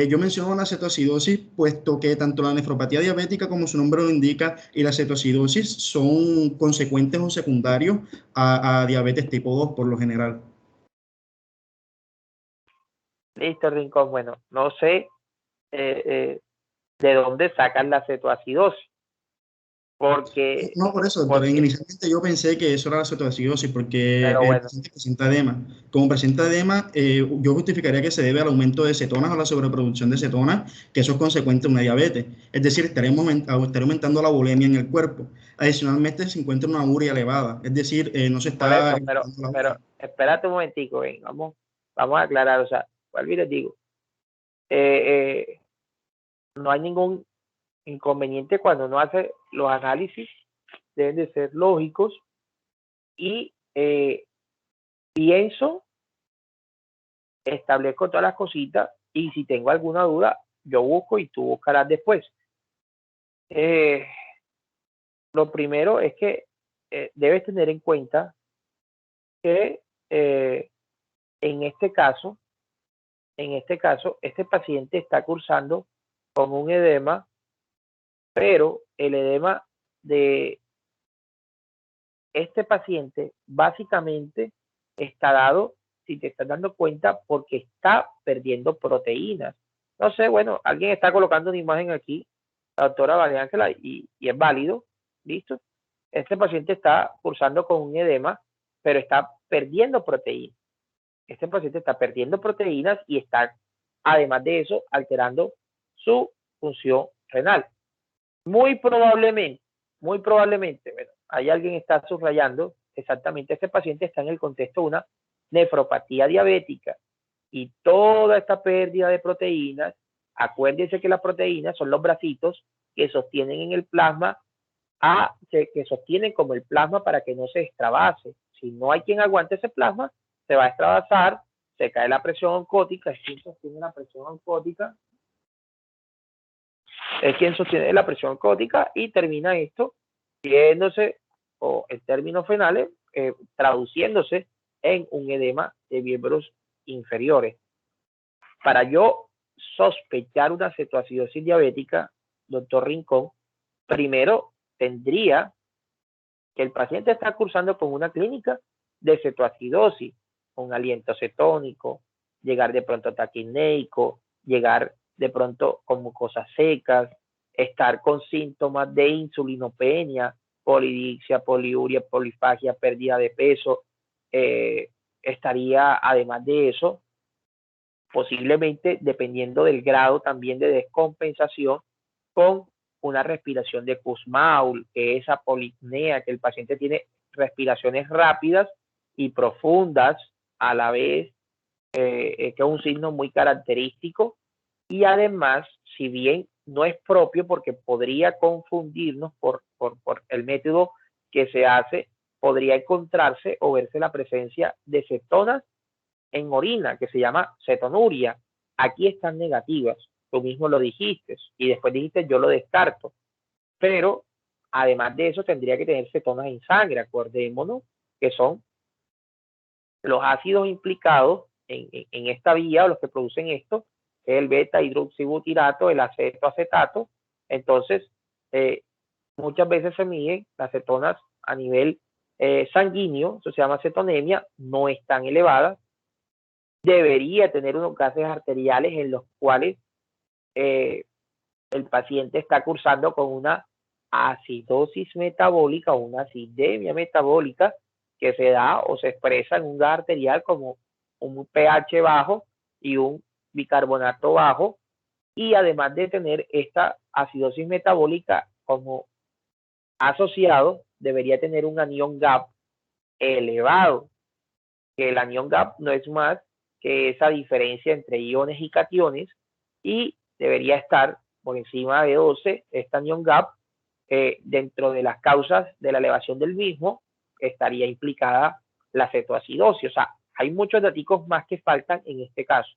Yo menciono la cetoacidosis puesto que tanto la nefropatía diabética, como su nombre lo indica, y la cetoacidosis son consecuentes o secundarios a diabetes tipo 2 por lo general. Listo, Rincón. Bueno, no sé de dónde sacan la cetoacidosis. Porque, No, por eso, pero inicialmente yo pensé que eso era la cetoacidosis, porque el bueno, paciente presenta edema. Como presenta edema, yo justificaría que se debe al aumento de cetonas o la sobreproducción de cetonas, que eso es consecuente a una diabetes. Es decir, estaremos aumentando la bulimia en el cuerpo. Adicionalmente, se encuentra una urea elevada, es decir, no se está... Eso, pero espérate un momentico, ven, vamos a aclarar, o sea, vuelvo y les digo, no hay ningún inconveniente cuando uno hace los análisis, deben de ser lógicos y pienso, establezco todas las cositas y si tengo alguna duda, yo busco y tú buscarás después. Lo primero es que debes tener en cuenta que en este caso, este paciente está cursando con un edema, pero el edema de este paciente básicamente está dado, si te estás dando cuenta, porque está perdiendo proteínas. No sé, bueno, alguien está colocando una imagen aquí, la doctora María Ángela, y es válido, ¿listo? Este paciente está cursando con un edema, pero está perdiendo proteínas. Este paciente está perdiendo proteínas y está, además de eso, alterando su función renal. Muy probablemente, bueno, hay alguien está subrayando exactamente, este paciente está en el contexto de una nefropatía diabética y toda esta pérdida de proteínas, acuérdense que las proteínas son los bracitos que sostienen en el plasma, que sostienen como el plasma para que no se extravase. Si no hay quien aguante ese plasma, se va a extravasar, se cae la presión oncótica, es quien sostiene la presión oncótica, y termina esto yéndose, o en términos finales, traduciéndose en un edema de miembros inferiores. Para yo sospechar una cetoacidosis diabética, doctor Rincón, primero tendría que el paciente está cursando con una clínica de cetoacidosis, con aliento cetónico, llegar de pronto taquineico, llegar de pronto con mucosas secas, estar con síntomas de insulinopenia, polidipsia, poliuria, polifagia, pérdida de peso, estaría además de eso, posiblemente dependiendo del grado también de descompensación, con una respiración de Kussmaul, que es esa polipnea, que el paciente tiene respiraciones rápidas y profundas a la vez, que es un signo muy característico, y además, si bien no es propio porque podría confundirnos por el método que se hace, podría encontrarse o verse la presencia de cetonas en orina, que se llama cetonuria. Aquí están negativas, tú mismo lo dijiste, y después dijiste yo lo descarto, pero además de eso tendría que tener cetonas en sangre, acordémonos que son los ácidos implicados en esta vía, o los que producen esto, el beta hidroxibutirato, el acetato. Entonces, muchas veces se miden las cetonas a nivel sanguíneo, eso se llama cetonemia, no están elevadas. Debería tener unos gases arteriales en los cuales el paciente está cursando con una acidosis metabólica o una acidemia metabólica, que se da o se expresa en un gas arterial como un pH bajo y un bicarbonato bajo, y además de tener esta acidosis metabólica como asociado, debería tener un anión GAP elevado, que el anión GAP no es más que esa diferencia entre iones y cationes, y debería estar por encima de 12, este anión GAP. Dentro de las causas de la elevación del mismo que estaría implicada la cetoacidosis. O sea, hay muchos datos más que faltan en este caso.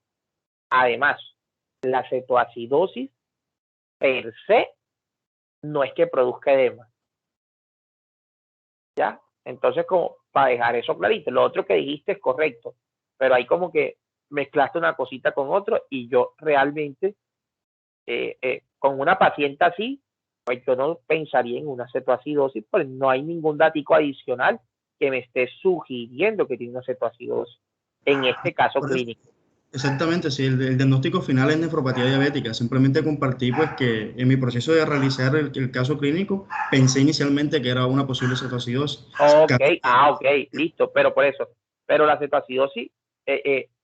Además, la cetoacidosis per se no es que produzca edema. ¿Ya? Entonces, como para dejar eso clarito, lo otro que dijiste es correcto, pero hay como que mezclaste una cosita con otro y yo realmente, con una paciente así, pues yo no pensaría en una cetoacidosis, porque no hay ningún datico adicional que me esté sugiriendo que tiene una cetoacidosis en este caso clínico. Exactamente, sí, el diagnóstico final es nefropatía diabética. Simplemente compartí pues que en mi proceso de realizar el caso clínico pensé inicialmente que era una posible cetoacidosis. Ok, listo, pero por eso, pero la cetoacidosis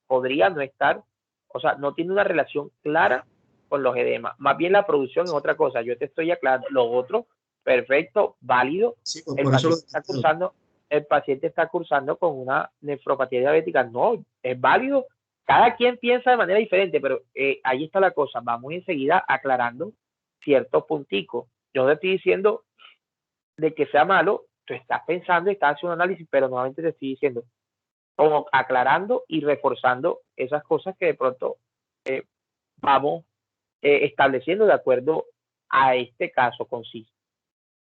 podría no estar, o sea, no tiene una relación clara con los edemas. Más bien la producción es otra cosa. Yo te estoy aclarando. Lo otro, perfecto, válido. Sí, por eso El paciente está cursando con una nefropatía diabética. No, es válido. Cada quien piensa de manera diferente, pero ahí está la cosa. Vamos enseguida aclarando ciertos punticos. Yo te estoy diciendo de que sea malo, tú estás pensando y estás haciendo un análisis, pero nuevamente te estoy diciendo, como aclarando y reforzando esas cosas que de pronto vamos estableciendo de acuerdo a este caso conciso.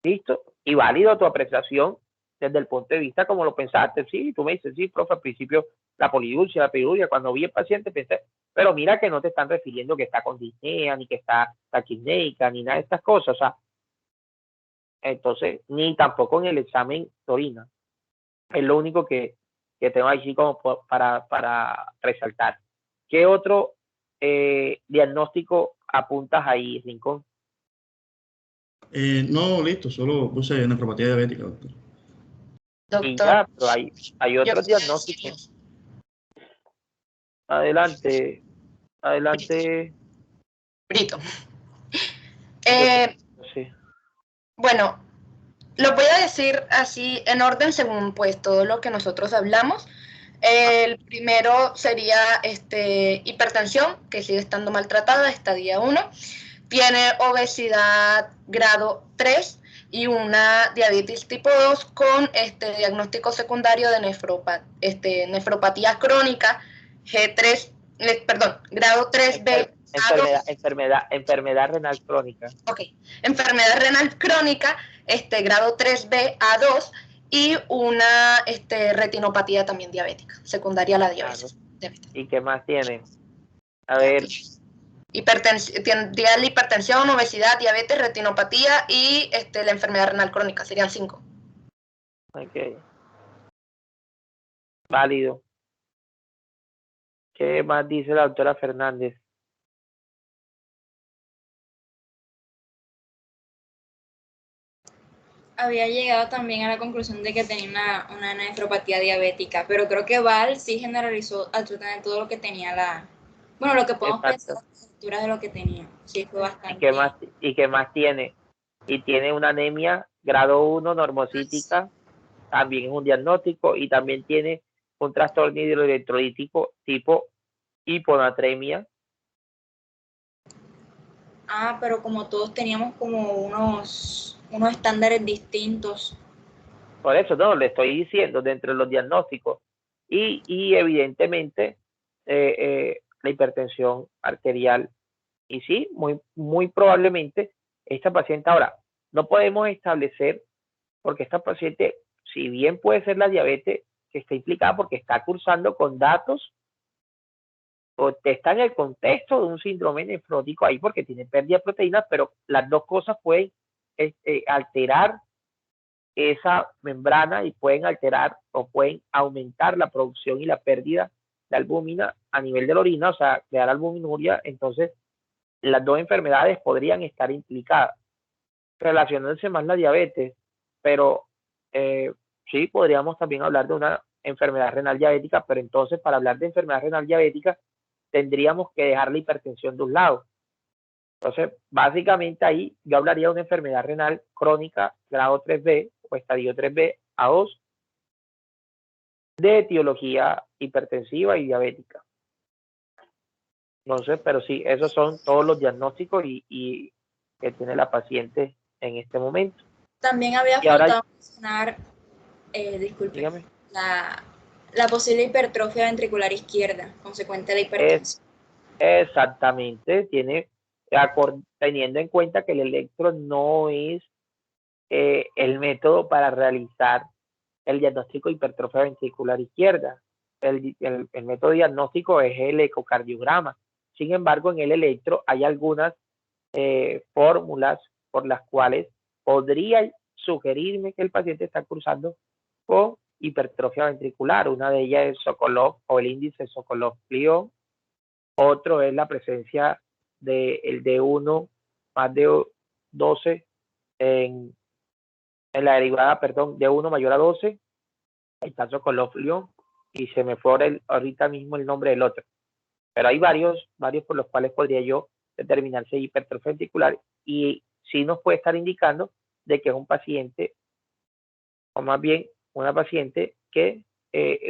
¿Listo? Y válido tu apreciación desde el punto de vista como lo pensaste. Sí, tú me dices, sí, profe, al principio la polidulcia, la piriduria, cuando vi el paciente pensé, pero mira que no te están refiriendo que está con disnea, ni que está taquisneica, ni nada de estas cosas. O sea, entonces, ni tampoco en el examen de orina. Es lo único que tengo aquí como para resaltar. ¿Qué otro diagnóstico apuntas ahí, Rincón? No, listo, solo puse nefropatía diabética, doctor. Y ya, pero hay otros diagnósticos. Adelante. Brito. Sí. Bueno, lo voy a decir así en orden según pues todo lo que nosotros hablamos. El primero sería hipertensión, que sigue estando maltratada, estadia 1. Tiene obesidad grado 3 y una diabetes tipo 2 con diagnóstico secundario de nefropatía crónica G3, grado 3B. Enfermedad renal crónica. Ok, enfermedad renal crónica, grado 3B A2 y una retinopatía también diabética, secundaria a la diabetes. Claro. ¿Y qué más tiene? A ver. Tendría la hipertensión, obesidad, diabetes, retinopatía y la enfermedad renal crónica, serían 5. Ok. Válido. ¿Qué más dice la doctora Fernández? Había llegado también a la conclusión de que tenía una nefropatía diabética, pero creo que Val sí generalizó absolutamente todo lo que tenía lo que podemos pensar las estructuras de lo que tenía. Sí, fue bastante. ¿Y qué más tiene? Y tiene una anemia grado 1 normocítica, también es un diagnóstico, y también tiene un trastorno hidroelectrolítico tipo hiponatremia. Pero como todos teníamos como unos estándares distintos. Por eso no, le estoy diciendo dentro de los diagnósticos. Y evidentemente la hipertensión arterial. Y sí, muy probablemente esta paciente, ahora, no podemos establecer, porque esta paciente, si bien puede ser la diabetes que está implicada porque está cursando con datos, o está en el contexto de un síndrome nefrótico ahí porque tiene pérdida de proteínas, pero las dos cosas pueden alterar esa membrana y pueden alterar o pueden aumentar la producción y la pérdida de albúmina a nivel de la orina, o sea, crear albuminuria. Entonces, las dos enfermedades podrían estar implicadas, relacionándose más la diabetes, pero sí podríamos también hablar de una enfermedad renal diabética, pero entonces para hablar de enfermedad renal diabética tendríamos que dejar la hipertensión de un lado. Entonces, básicamente ahí yo hablaría de una enfermedad renal crónica grado 3B o estadio 3B a 2 de etiología hipertensiva y diabética. Entonces, pero sí, esos son todos los diagnósticos y que tiene la paciente en este momento. También había faltado mencionar Disculpe. Dígame. La posible hipertrofia ventricular izquierda, consecuente de la hipertensión. Exactamente, teniendo en cuenta que el electro no es el método para realizar el diagnóstico de hipertrofia ventricular izquierda. El método diagnóstico es el ecocardiograma. Sin embargo, en el electro hay algunas fórmulas por las cuales podría sugerirme que el paciente está cursando con hipertrofia ventricular. Una de ellas es Sokolov o el índice Sokolov-Plion. Otro es la presencia del D1 más de 12 en la derivada, perdón, D1 mayor a 12. Está Sokolov-Plion y se me fue ahorita mismo el nombre del otro. Pero hay varios por los cuales podría yo determinar si hay hipertrofia ventricular, y sí nos puede estar indicando de que es un paciente, o más bien una paciente que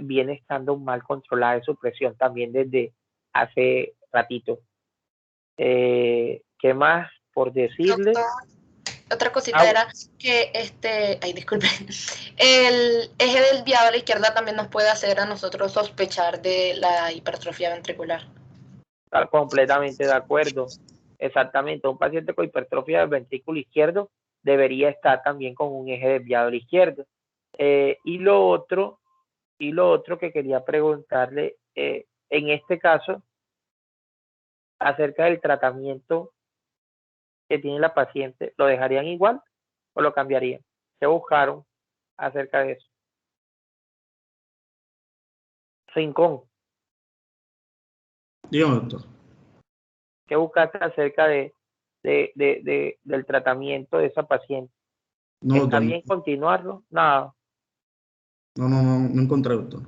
viene estando mal controlada de su presión también desde hace ratito. ¿Qué más por decirle? Doctor, otra cosita era que ay, disculpe, el eje desviado a la izquierda también nos puede hacer a nosotros sospechar de la hipertrofia ventricular. Completamente de acuerdo. Exactamente, un paciente con hipertrofia del ventrículo izquierdo debería estar también con un eje desviado a la izquierda. Y lo otro que quería preguntarle, en este caso, acerca del tratamiento que tiene la paciente, ¿lo dejarían igual o lo cambiarían? ¿Qué buscaron acerca de eso? Rincón. Dígame, doctor. ¿Qué buscaste acerca del tratamiento de esa paciente? No, ¿Está doctor, bien continuarlo? Nada. no encontré, doctor.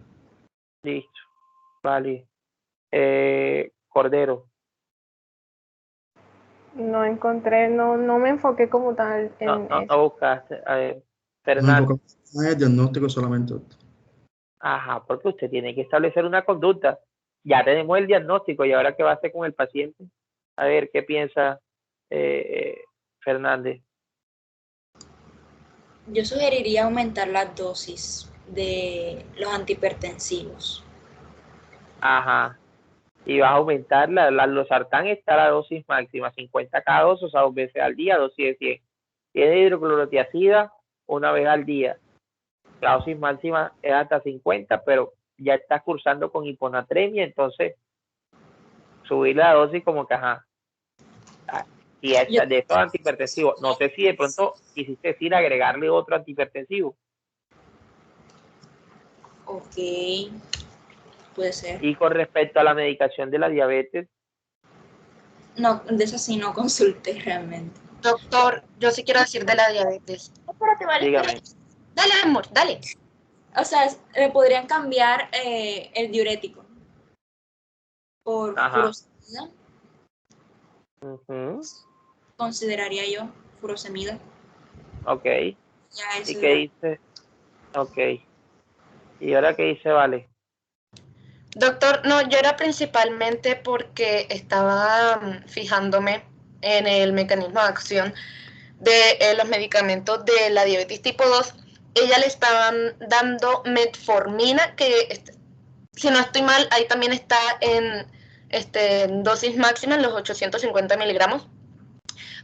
Listo. Vale. Cordero. No encontré, no me enfoqué como tal en eso. No buscaste. A ver, No Fernando. enfocamos en el diagnóstico solamente, doctor. Ajá, porque usted tiene que establecer una conducta. Ya tenemos el diagnóstico, y ahora qué va a hacer con el paciente. A ver, ¿qué piensa Fernández? Yo sugeriría aumentar las dosis de los antihipertensivos. Ajá. Y vas a aumentar losartán, está la dosis máxima, 50 cada dosis, o sea, 2 veces al día, dosis de 100. Tiene hidroclorotiazida una vez al día. La dosis máxima es hasta 50, pero ya estás cursando con hiponatremia, entonces subir la dosis como que, ajá. Y de estos antihipertensivos, no sé si de pronto quisiste decir agregarle otro antihipertensivo. Ok, puede ser. Y con respecto a la medicación de la diabetes. No, de eso sí no consulté realmente. Doctor, yo sí quiero decir de la diabetes. Espérate, vale. Dígame. Dale, amor, dale. O sea, le podrían cambiar el diurético por furosemida. Consideraría yo furosemida. Ok. Ya ¿Y qué dice? Ok. ¿Y ahora qué dice Vale? Doctor, no, yo era principalmente porque estaba fijándome en el mecanismo de acción de los medicamentos de la diabetes tipo 2. Ella le estaban dando metformina, que si no estoy mal, ahí también está en dosis máxima, en los 850 miligramos.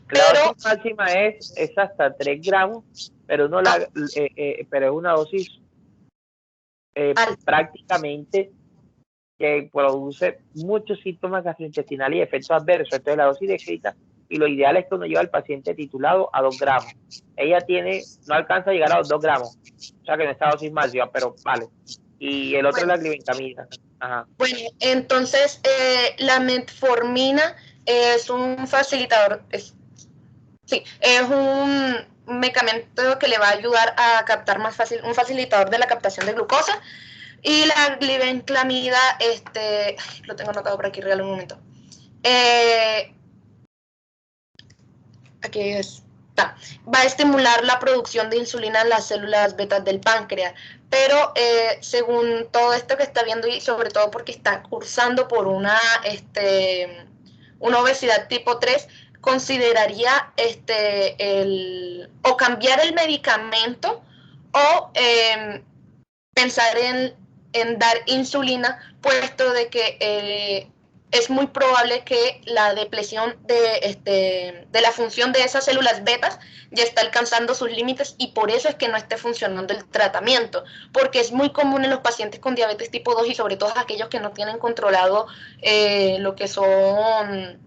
La dosis máxima es hasta 3 gramos, pero, pero es una dosis prácticamente que produce muchos síntomas gastrointestinales y efectos adversos. Entonces la dosis descrita, y lo ideal es que uno lleve al paciente titulado a 2 gramos. Ella no alcanza a llegar a los 2 gramos, o sea que no está dosis máxima, pero vale. Y el otro es la glibenclamida. Ajá. Bueno, entonces la metformina es un facilitador, es un medicamento que le va a ayudar a captar más fácil, un facilitador de la captación de glucosa. Y la glibenclamida, lo tengo anotado por aquí, regalo un momento. Aquí está. Va a estimular la producción de insulina en las células betas del páncreas. Pero según todo esto que está viendo, y sobre todo porque está cursando por una obesidad tipo 3, consideraría o cambiar el medicamento o pensar en dar insulina, puesto de que es muy probable que la depresión de la función de esas células betas ya está alcanzando sus límites y por eso es que no esté funcionando el tratamiento, porque es muy común en los pacientes con diabetes tipo 2 y sobre todo aquellos que no tienen controlado lo que son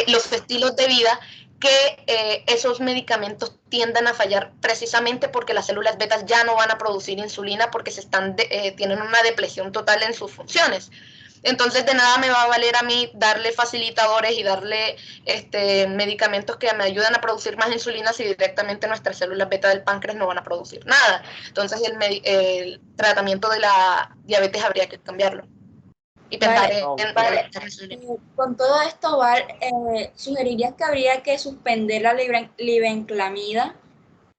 los estilos de vida, que esos medicamentos tiendan a fallar precisamente porque las células betas ya no van a producir insulina porque tienen una depresión total en sus funciones. Entonces de nada me va a valer a mí darle facilitadores y darle medicamentos que me ayuden a producir más insulina si directamente nuestras células beta del páncreas no van a producir nada. Entonces el tratamiento de la diabetes habría que cambiarlo. Y pensar Con todo esto, Val, ¿sugerirías que habría que suspender la glibenclamida?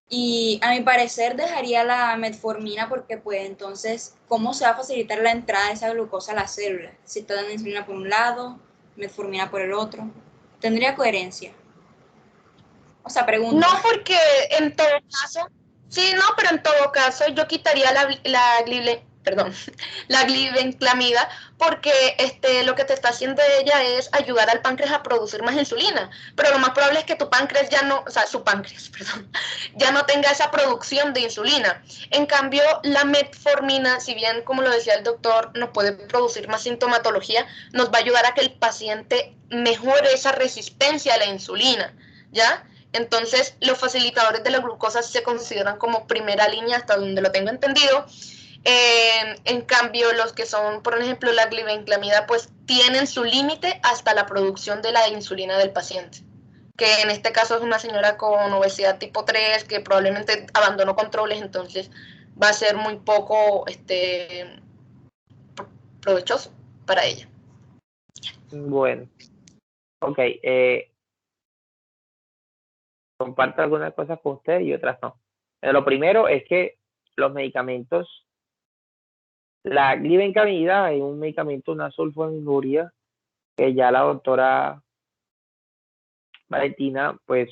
Y a mi parecer dejaría la metformina porque pues entonces, ¿cómo se va a facilitar la entrada de esa glucosa a la célula? Si está dando insulina por un lado, metformina por el otro. ¿Tendría coherencia? O sea, pregunto. No, porque en todo caso, sí, no, pero en todo caso yo quitaría la glibenclamida porque lo que te está haciendo ella es ayudar al páncreas a producir más insulina, pero lo más probable es que tu páncreas ya no, o sea, su páncreas, perdón, ya no tenga esa producción de insulina. En cambio, la metformina, si bien, como lo decía el doctor, nos puede producir más sintomatología, nos va a ayudar a que el paciente mejore esa resistencia a la insulina, ¿ya? Entonces, los facilitadores de la glucosa se consideran como primera línea, hasta donde lo tengo entendido. En cambio, los que son, por ejemplo, la glibenclamida, pues tienen su límite hasta la producción de la insulina del paciente, que en este caso es una señora con obesidad tipo 3 que probablemente abandonó controles, entonces va a ser muy poco provechoso para ella. Bueno, ok. Comparto algunas cosas con usted y otras no. Pero lo primero es que los medicamentos, la glibenclamida es un medicamento, una sulfoniluria, que ya la doctora Valentina, pues,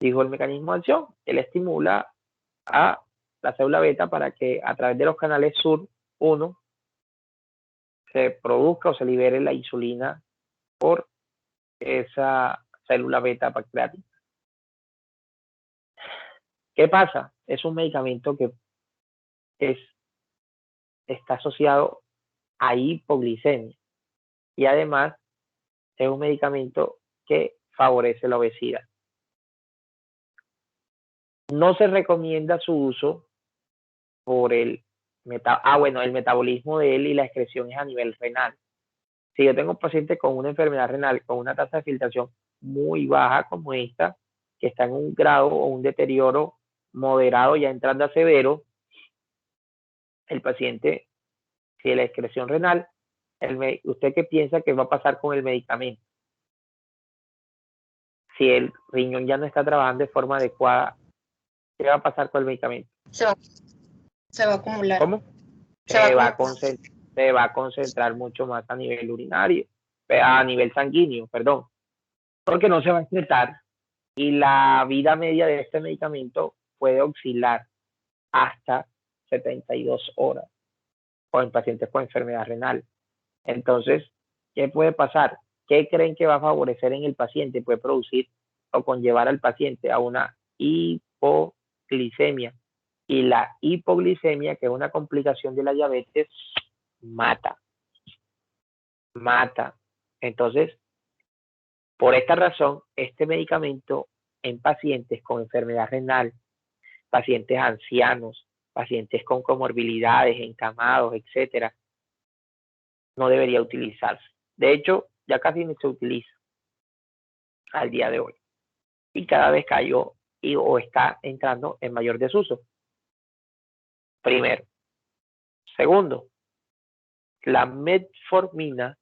dijo el mecanismo de acción. Él estimula a la célula beta para que a través de los canales SUR1 se produzca o se libere la insulina por esa célula beta pancreática. ¿Qué pasa? Es un medicamento que está asociado a hipoglicemia y además es un medicamento que favorece la obesidad. No se recomienda su uso por el metabolismo de él y la excreción es a nivel renal. Si yo tengo un paciente con una enfermedad renal con una tasa de filtración muy baja como esta, que está en un grado o un deterioro moderado ya entrando a severo, el paciente, si la excreción renal, ¿usted qué piensa que va a pasar con el medicamento? Si el riñón ya no está trabajando de forma adecuada, ¿qué va a pasar con el medicamento? Se va a acumular. ¿Cómo? Se va a concentrar mucho más a nivel urinario, a nivel sanguíneo, perdón, porque no se va a excretar y la vida media de este medicamento puede oscilar hasta 72 horas o en pacientes con enfermedad renal. Entonces, ¿qué puede pasar? ¿Qué creen que va a favorecer en el paciente? Puede producir o conllevar al paciente a una hipoglicemia. Y la hipoglicemia, que es una complicación de la diabetes, mata. Entonces, por esta razón, este medicamento en pacientes con enfermedad renal, pacientes ancianos, pacientes con comorbilidades, encamados, etcétera, no debería utilizarse. De hecho, ya casi no se utiliza al día de hoy. Y cada vez cayó o está entrando en mayor desuso. Primero. Segundo, la metformina,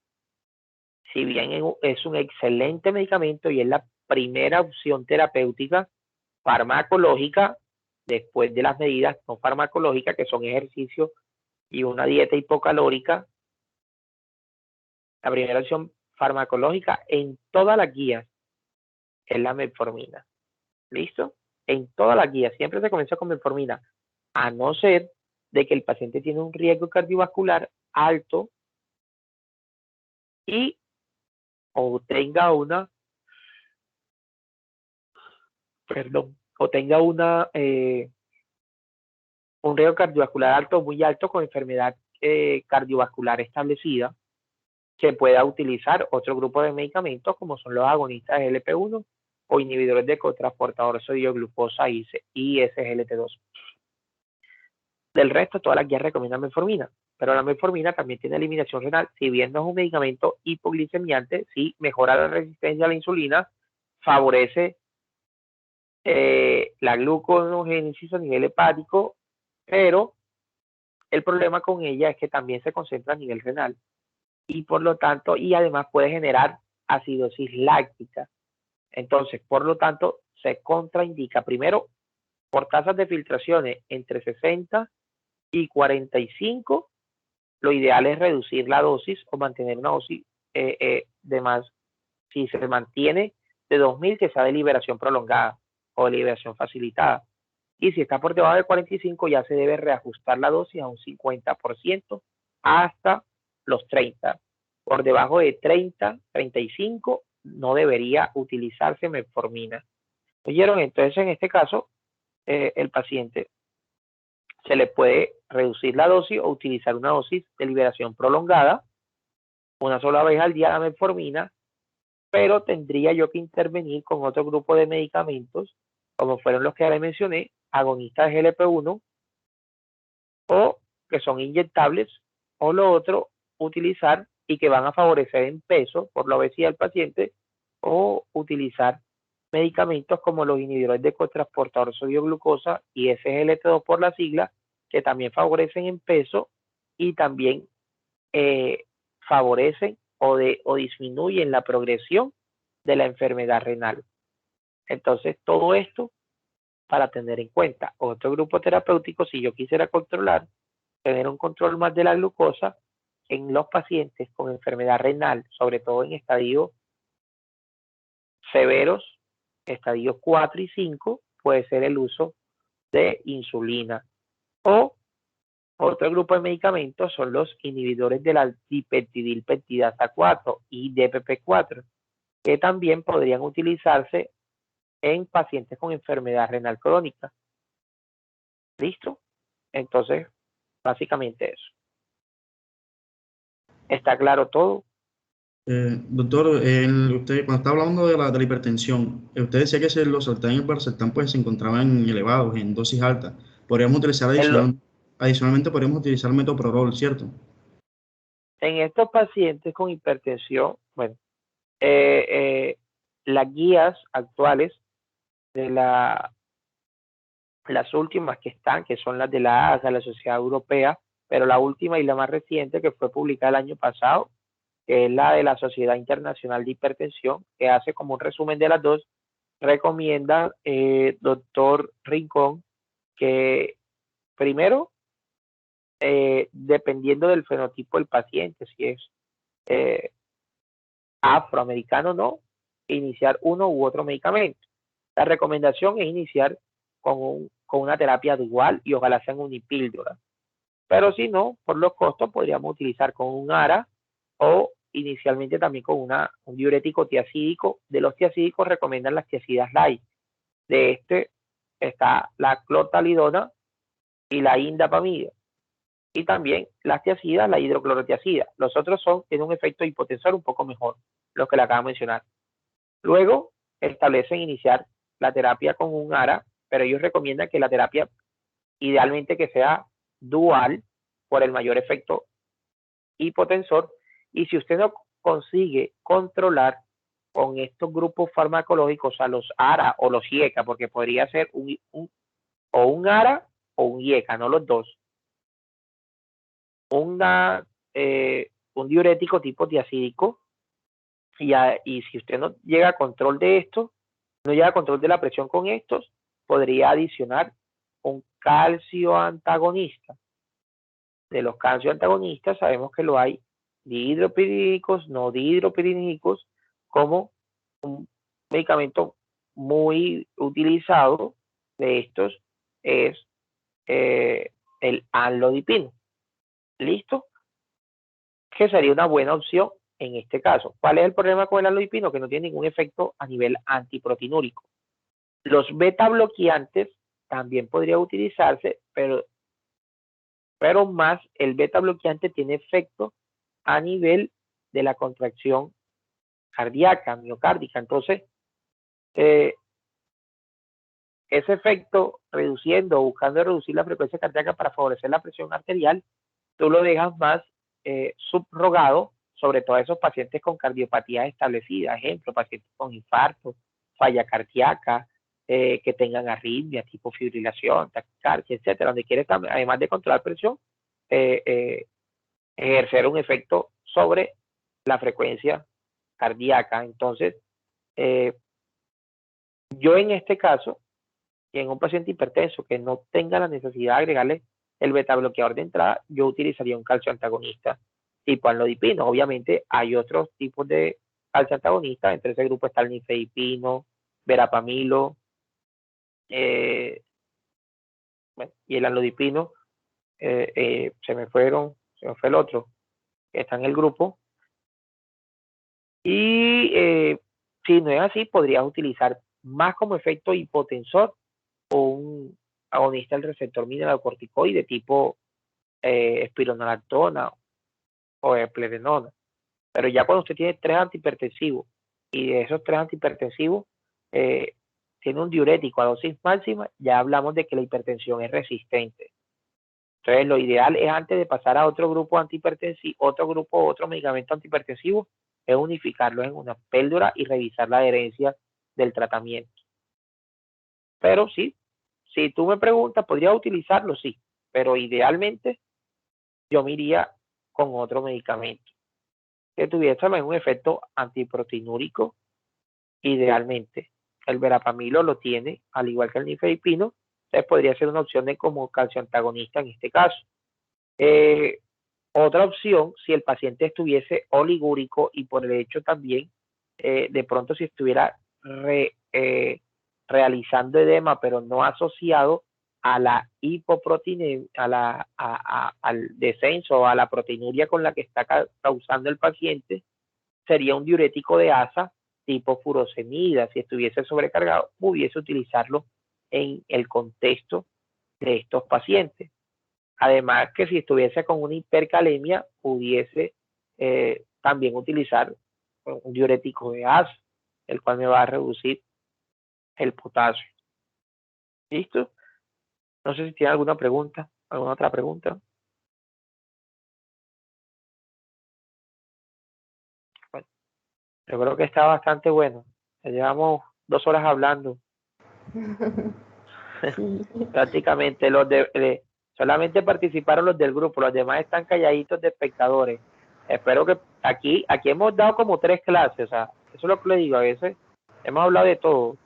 si bien es un excelente medicamento y es la primera opción terapéutica farmacológica después de las medidas no farmacológicas que son ejercicio y una dieta hipocalórica, la primera opción farmacológica en todas las guías es la metformina. ¿Listo? En todas las guías siempre se comienza con metformina. a no ser de que el paciente tiene un riesgo cardiovascular alto y o tenga una, un riesgo cardiovascular alto, muy alto, con enfermedad cardiovascular establecida, que pueda utilizar otro grupo de medicamentos como son los agonistas de GLP-1 o inhibidores de cotransportador sodio-glucosa y SGLT2. Del resto, todas las guías recomiendan metformina, pero la metformina también tiene eliminación renal. Si bien no es un medicamento hipoglicemiante, sí mejora la resistencia a la insulina, favorece la gluconeogénesis a nivel hepático, pero el problema con ella es que también se concentra a nivel renal y por lo tanto, y además puede generar acidosis láctica. Entonces, por lo tanto, se contraindica primero por tasas de filtraciones entre 60 y 45. Lo ideal es reducir la dosis o mantener una dosis de más. Si se mantiene de 2000, que sea de liberación prolongada o de liberación facilitada. Y si está por debajo de 45, ya se debe reajustar la dosis a un 50% hasta los 30. Por debajo de 30, 35, no debería utilizarse metformina. ¿Oyeron? Entonces, en este caso, el paciente se le puede reducir la dosis o utilizar una dosis de liberación prolongada, una sola vez al día la metformina, pero tendría yo que intervenir con otro grupo de medicamentos, como fueron los que ya le mencioné, agonistas de GLP-1, o que son inyectables, o lo otro, utilizar y que van a favorecer en peso por la obesidad del paciente, o utilizar medicamentos como los inhibidores de cotransportador sodio-glucosa y SGLT2 por la sigla, que también favorecen en peso y también favorecen o disminuyen la progresión de la enfermedad renal. Entonces, todo esto para tener en cuenta. Otro grupo terapéutico, si yo quisiera controlar, tener un control más de la glucosa en los pacientes con enfermedad renal, sobre todo en estadios severos, estadios 4 y 5, puede ser el uso de insulina. O otro grupo de medicamentos son los inhibidores de la dipeptidilpeptidasa 4 y DPP4, que también podrían utilizarse en pacientes con enfermedad renal crónica. ¿Listo? Entonces, básicamente eso. ¿Está claro todo? Doctor, usted cuando está hablando de la hipertensión, usted decía que los sartán y el valsartán pues se encontraban elevados, en dosis altas. Podríamos utilizar adicionalmente podríamos utilizar metoprolol, ¿cierto? En estos pacientes con hipertensión, bueno, las guías actuales de las últimas que están, que son las de la ASA, la Sociedad Europea, pero la última y la más reciente, que fue publicada el año pasado, que es la de la Sociedad Internacional de Hipertensión, que hace como un resumen de las dos, recomienda, doctor Rincón, que primero, dependiendo del fenotipo del paciente, si es afroamericano o no, iniciar uno u otro medicamento. La recomendación es iniciar con una terapia dual y ojalá sea en unipíldora. Pero si no, por los costos, podríamos utilizar con un ARA o inicialmente también con un diurético tiacídico. De los tiacídicos recomiendan las tiacidas light. De este está la clortalidona y la indapamida. Y también las tiacidas, la hidroclorotiacida. Los otros tienen un efecto hipotensor un poco mejor, los que le acabo de mencionar. Luego establecen iniciar la terapia con un ARA, pero ellos recomiendan que la terapia idealmente que sea dual por el mayor efecto hipotensor. Y si usted no consigue controlar con estos grupos farmacológicos a los ARA o los IECA, porque podría ser un ARA o un IECA, no los dos, un diurético tipo tiacídico, y si usted no llega a control de esto, no llega a control de la presión con estos, podría adicionar un calcio antagonista. De los calcio antagonistas sabemos que lo hay dihidropirínicos, no dihidropirínicos, como un medicamento muy utilizado de estos es el amlodipino. ¿Listo? Que sería una buena opción en este caso. ¿Cuál es el problema con el amlodipino? Que no tiene ningún efecto a nivel antiproteinúrico. Los beta bloqueantes también podría utilizarse, pero más el beta bloqueante tiene efecto a nivel de la contracción cardíaca, miocárdica. Entonces, ese efecto reduciendo o buscando reducir la frecuencia cardíaca para favorecer la presión arterial, tú lo dejas más subrogado, sobre todo a esos pacientes con cardiopatías establecidas, ejemplo, pacientes con infarto, falla cardíaca, que tengan arritmia, tipo fibrilación, taquicardia, etcétera, donde quieres, además de controlar presión, ejercer un efecto sobre la frecuencia cardíaca. Entonces, yo en este caso, en un paciente hipertenso que no tenga la necesidad de agregarle el beta bloqueador de entrada, yo utilizaría un calcio antagonista tipo amlodipino. Obviamente hay otros tipos de calcio antagonista, entre ese grupo está el nifedipino, verapamilo, y el amlodipino, se me fue el otro, que está en el grupo. Y si no es así, podrías utilizar más como efecto hipotensor o un agonista del receptor mineralocorticoide tipo espironolactona o eplerenona. Pero ya cuando usted tiene 3 antihipertensivos y de esos 3 antihipertensivos tiene un diurético a dosis máxima, ya hablamos de que la hipertensión es resistente. Entonces, lo ideal es, antes de pasar a otro grupo antihipertensivo, otro medicamento antihipertensivo, es unificarlos en una píldora y revisar la adherencia del tratamiento. Pero sí, si tú me preguntas, ¿podría utilizarlo? Sí, pero idealmente yo me iría con otro medicamento que tuviese un efecto antiproteinúrico. Idealmente, el verapamilo lo tiene, al igual que el nifedipino, entonces podría ser una opción de como calcio antagonista en este caso. Otra opción, si el paciente estuviese oligúrico y por el hecho también, de pronto si estuviera realizando edema, pero no asociado a la hipoproteinemia, al descenso o a la proteinuria con la que está causando el paciente, sería un diurético de asa tipo furosemida. Si estuviese sobrecargado, pudiese utilizarlo en el contexto de estos pacientes. Además, que si estuviese con una hipercalemia, pudiese también utilizar un diurético de asa, el cual me va a reducir el potasio. ¿Listo? No sé si tiene alguna pregunta, alguna otra pregunta. Bueno, yo creo que está bastante bueno. Ya llevamos 2 horas hablando. Prácticamente solamente participaron los del grupo, los demás están calladitos de espectadores. Espero que aquí hemos dado como 3 clases, o sea, eso es lo que le digo, a veces hemos hablado de todo.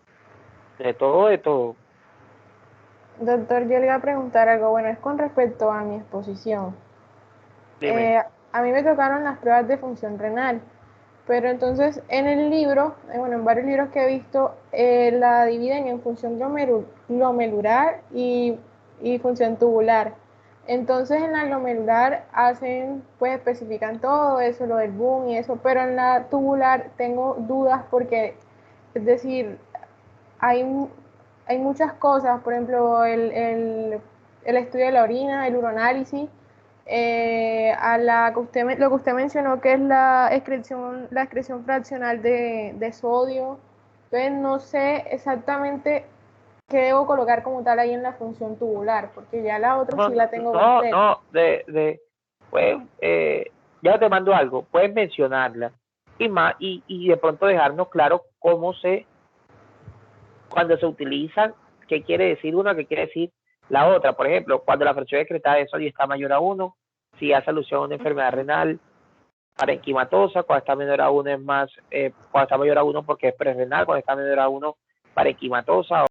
Doctor, yo le iba a preguntar algo, bueno, es con respecto a mi exposición. A mí me tocaron las pruebas de función renal, pero entonces en el libro, en varios libros que he visto, la dividen en función glomerular y función tubular. Entonces en la glomerular pues especifican todo eso, lo del boom y eso, pero en la tubular tengo dudas porque, es decir, hay muchas cosas, por ejemplo, el estudio de la orina, el uroanálisis, lo que usted mencionó, que es la excreción fraccional de sodio. Entonces no sé exactamente qué debo colocar como tal ahí en la función tubular, porque ya la otra sí la tengo completa. Pues ya te mando algo, puedes mencionarla y de pronto dejarnos claro cuando se utilizan, qué quiere decir una, qué quiere decir la otra. Por ejemplo, cuando la fracción excretada de sodio está mayor a 1, si hace alusión a una enfermedad renal parenquimatosa. Cuando está menor a 1 cuando está mayor a 1 porque es prerrenal, cuando está menor a 1 parenquimatosa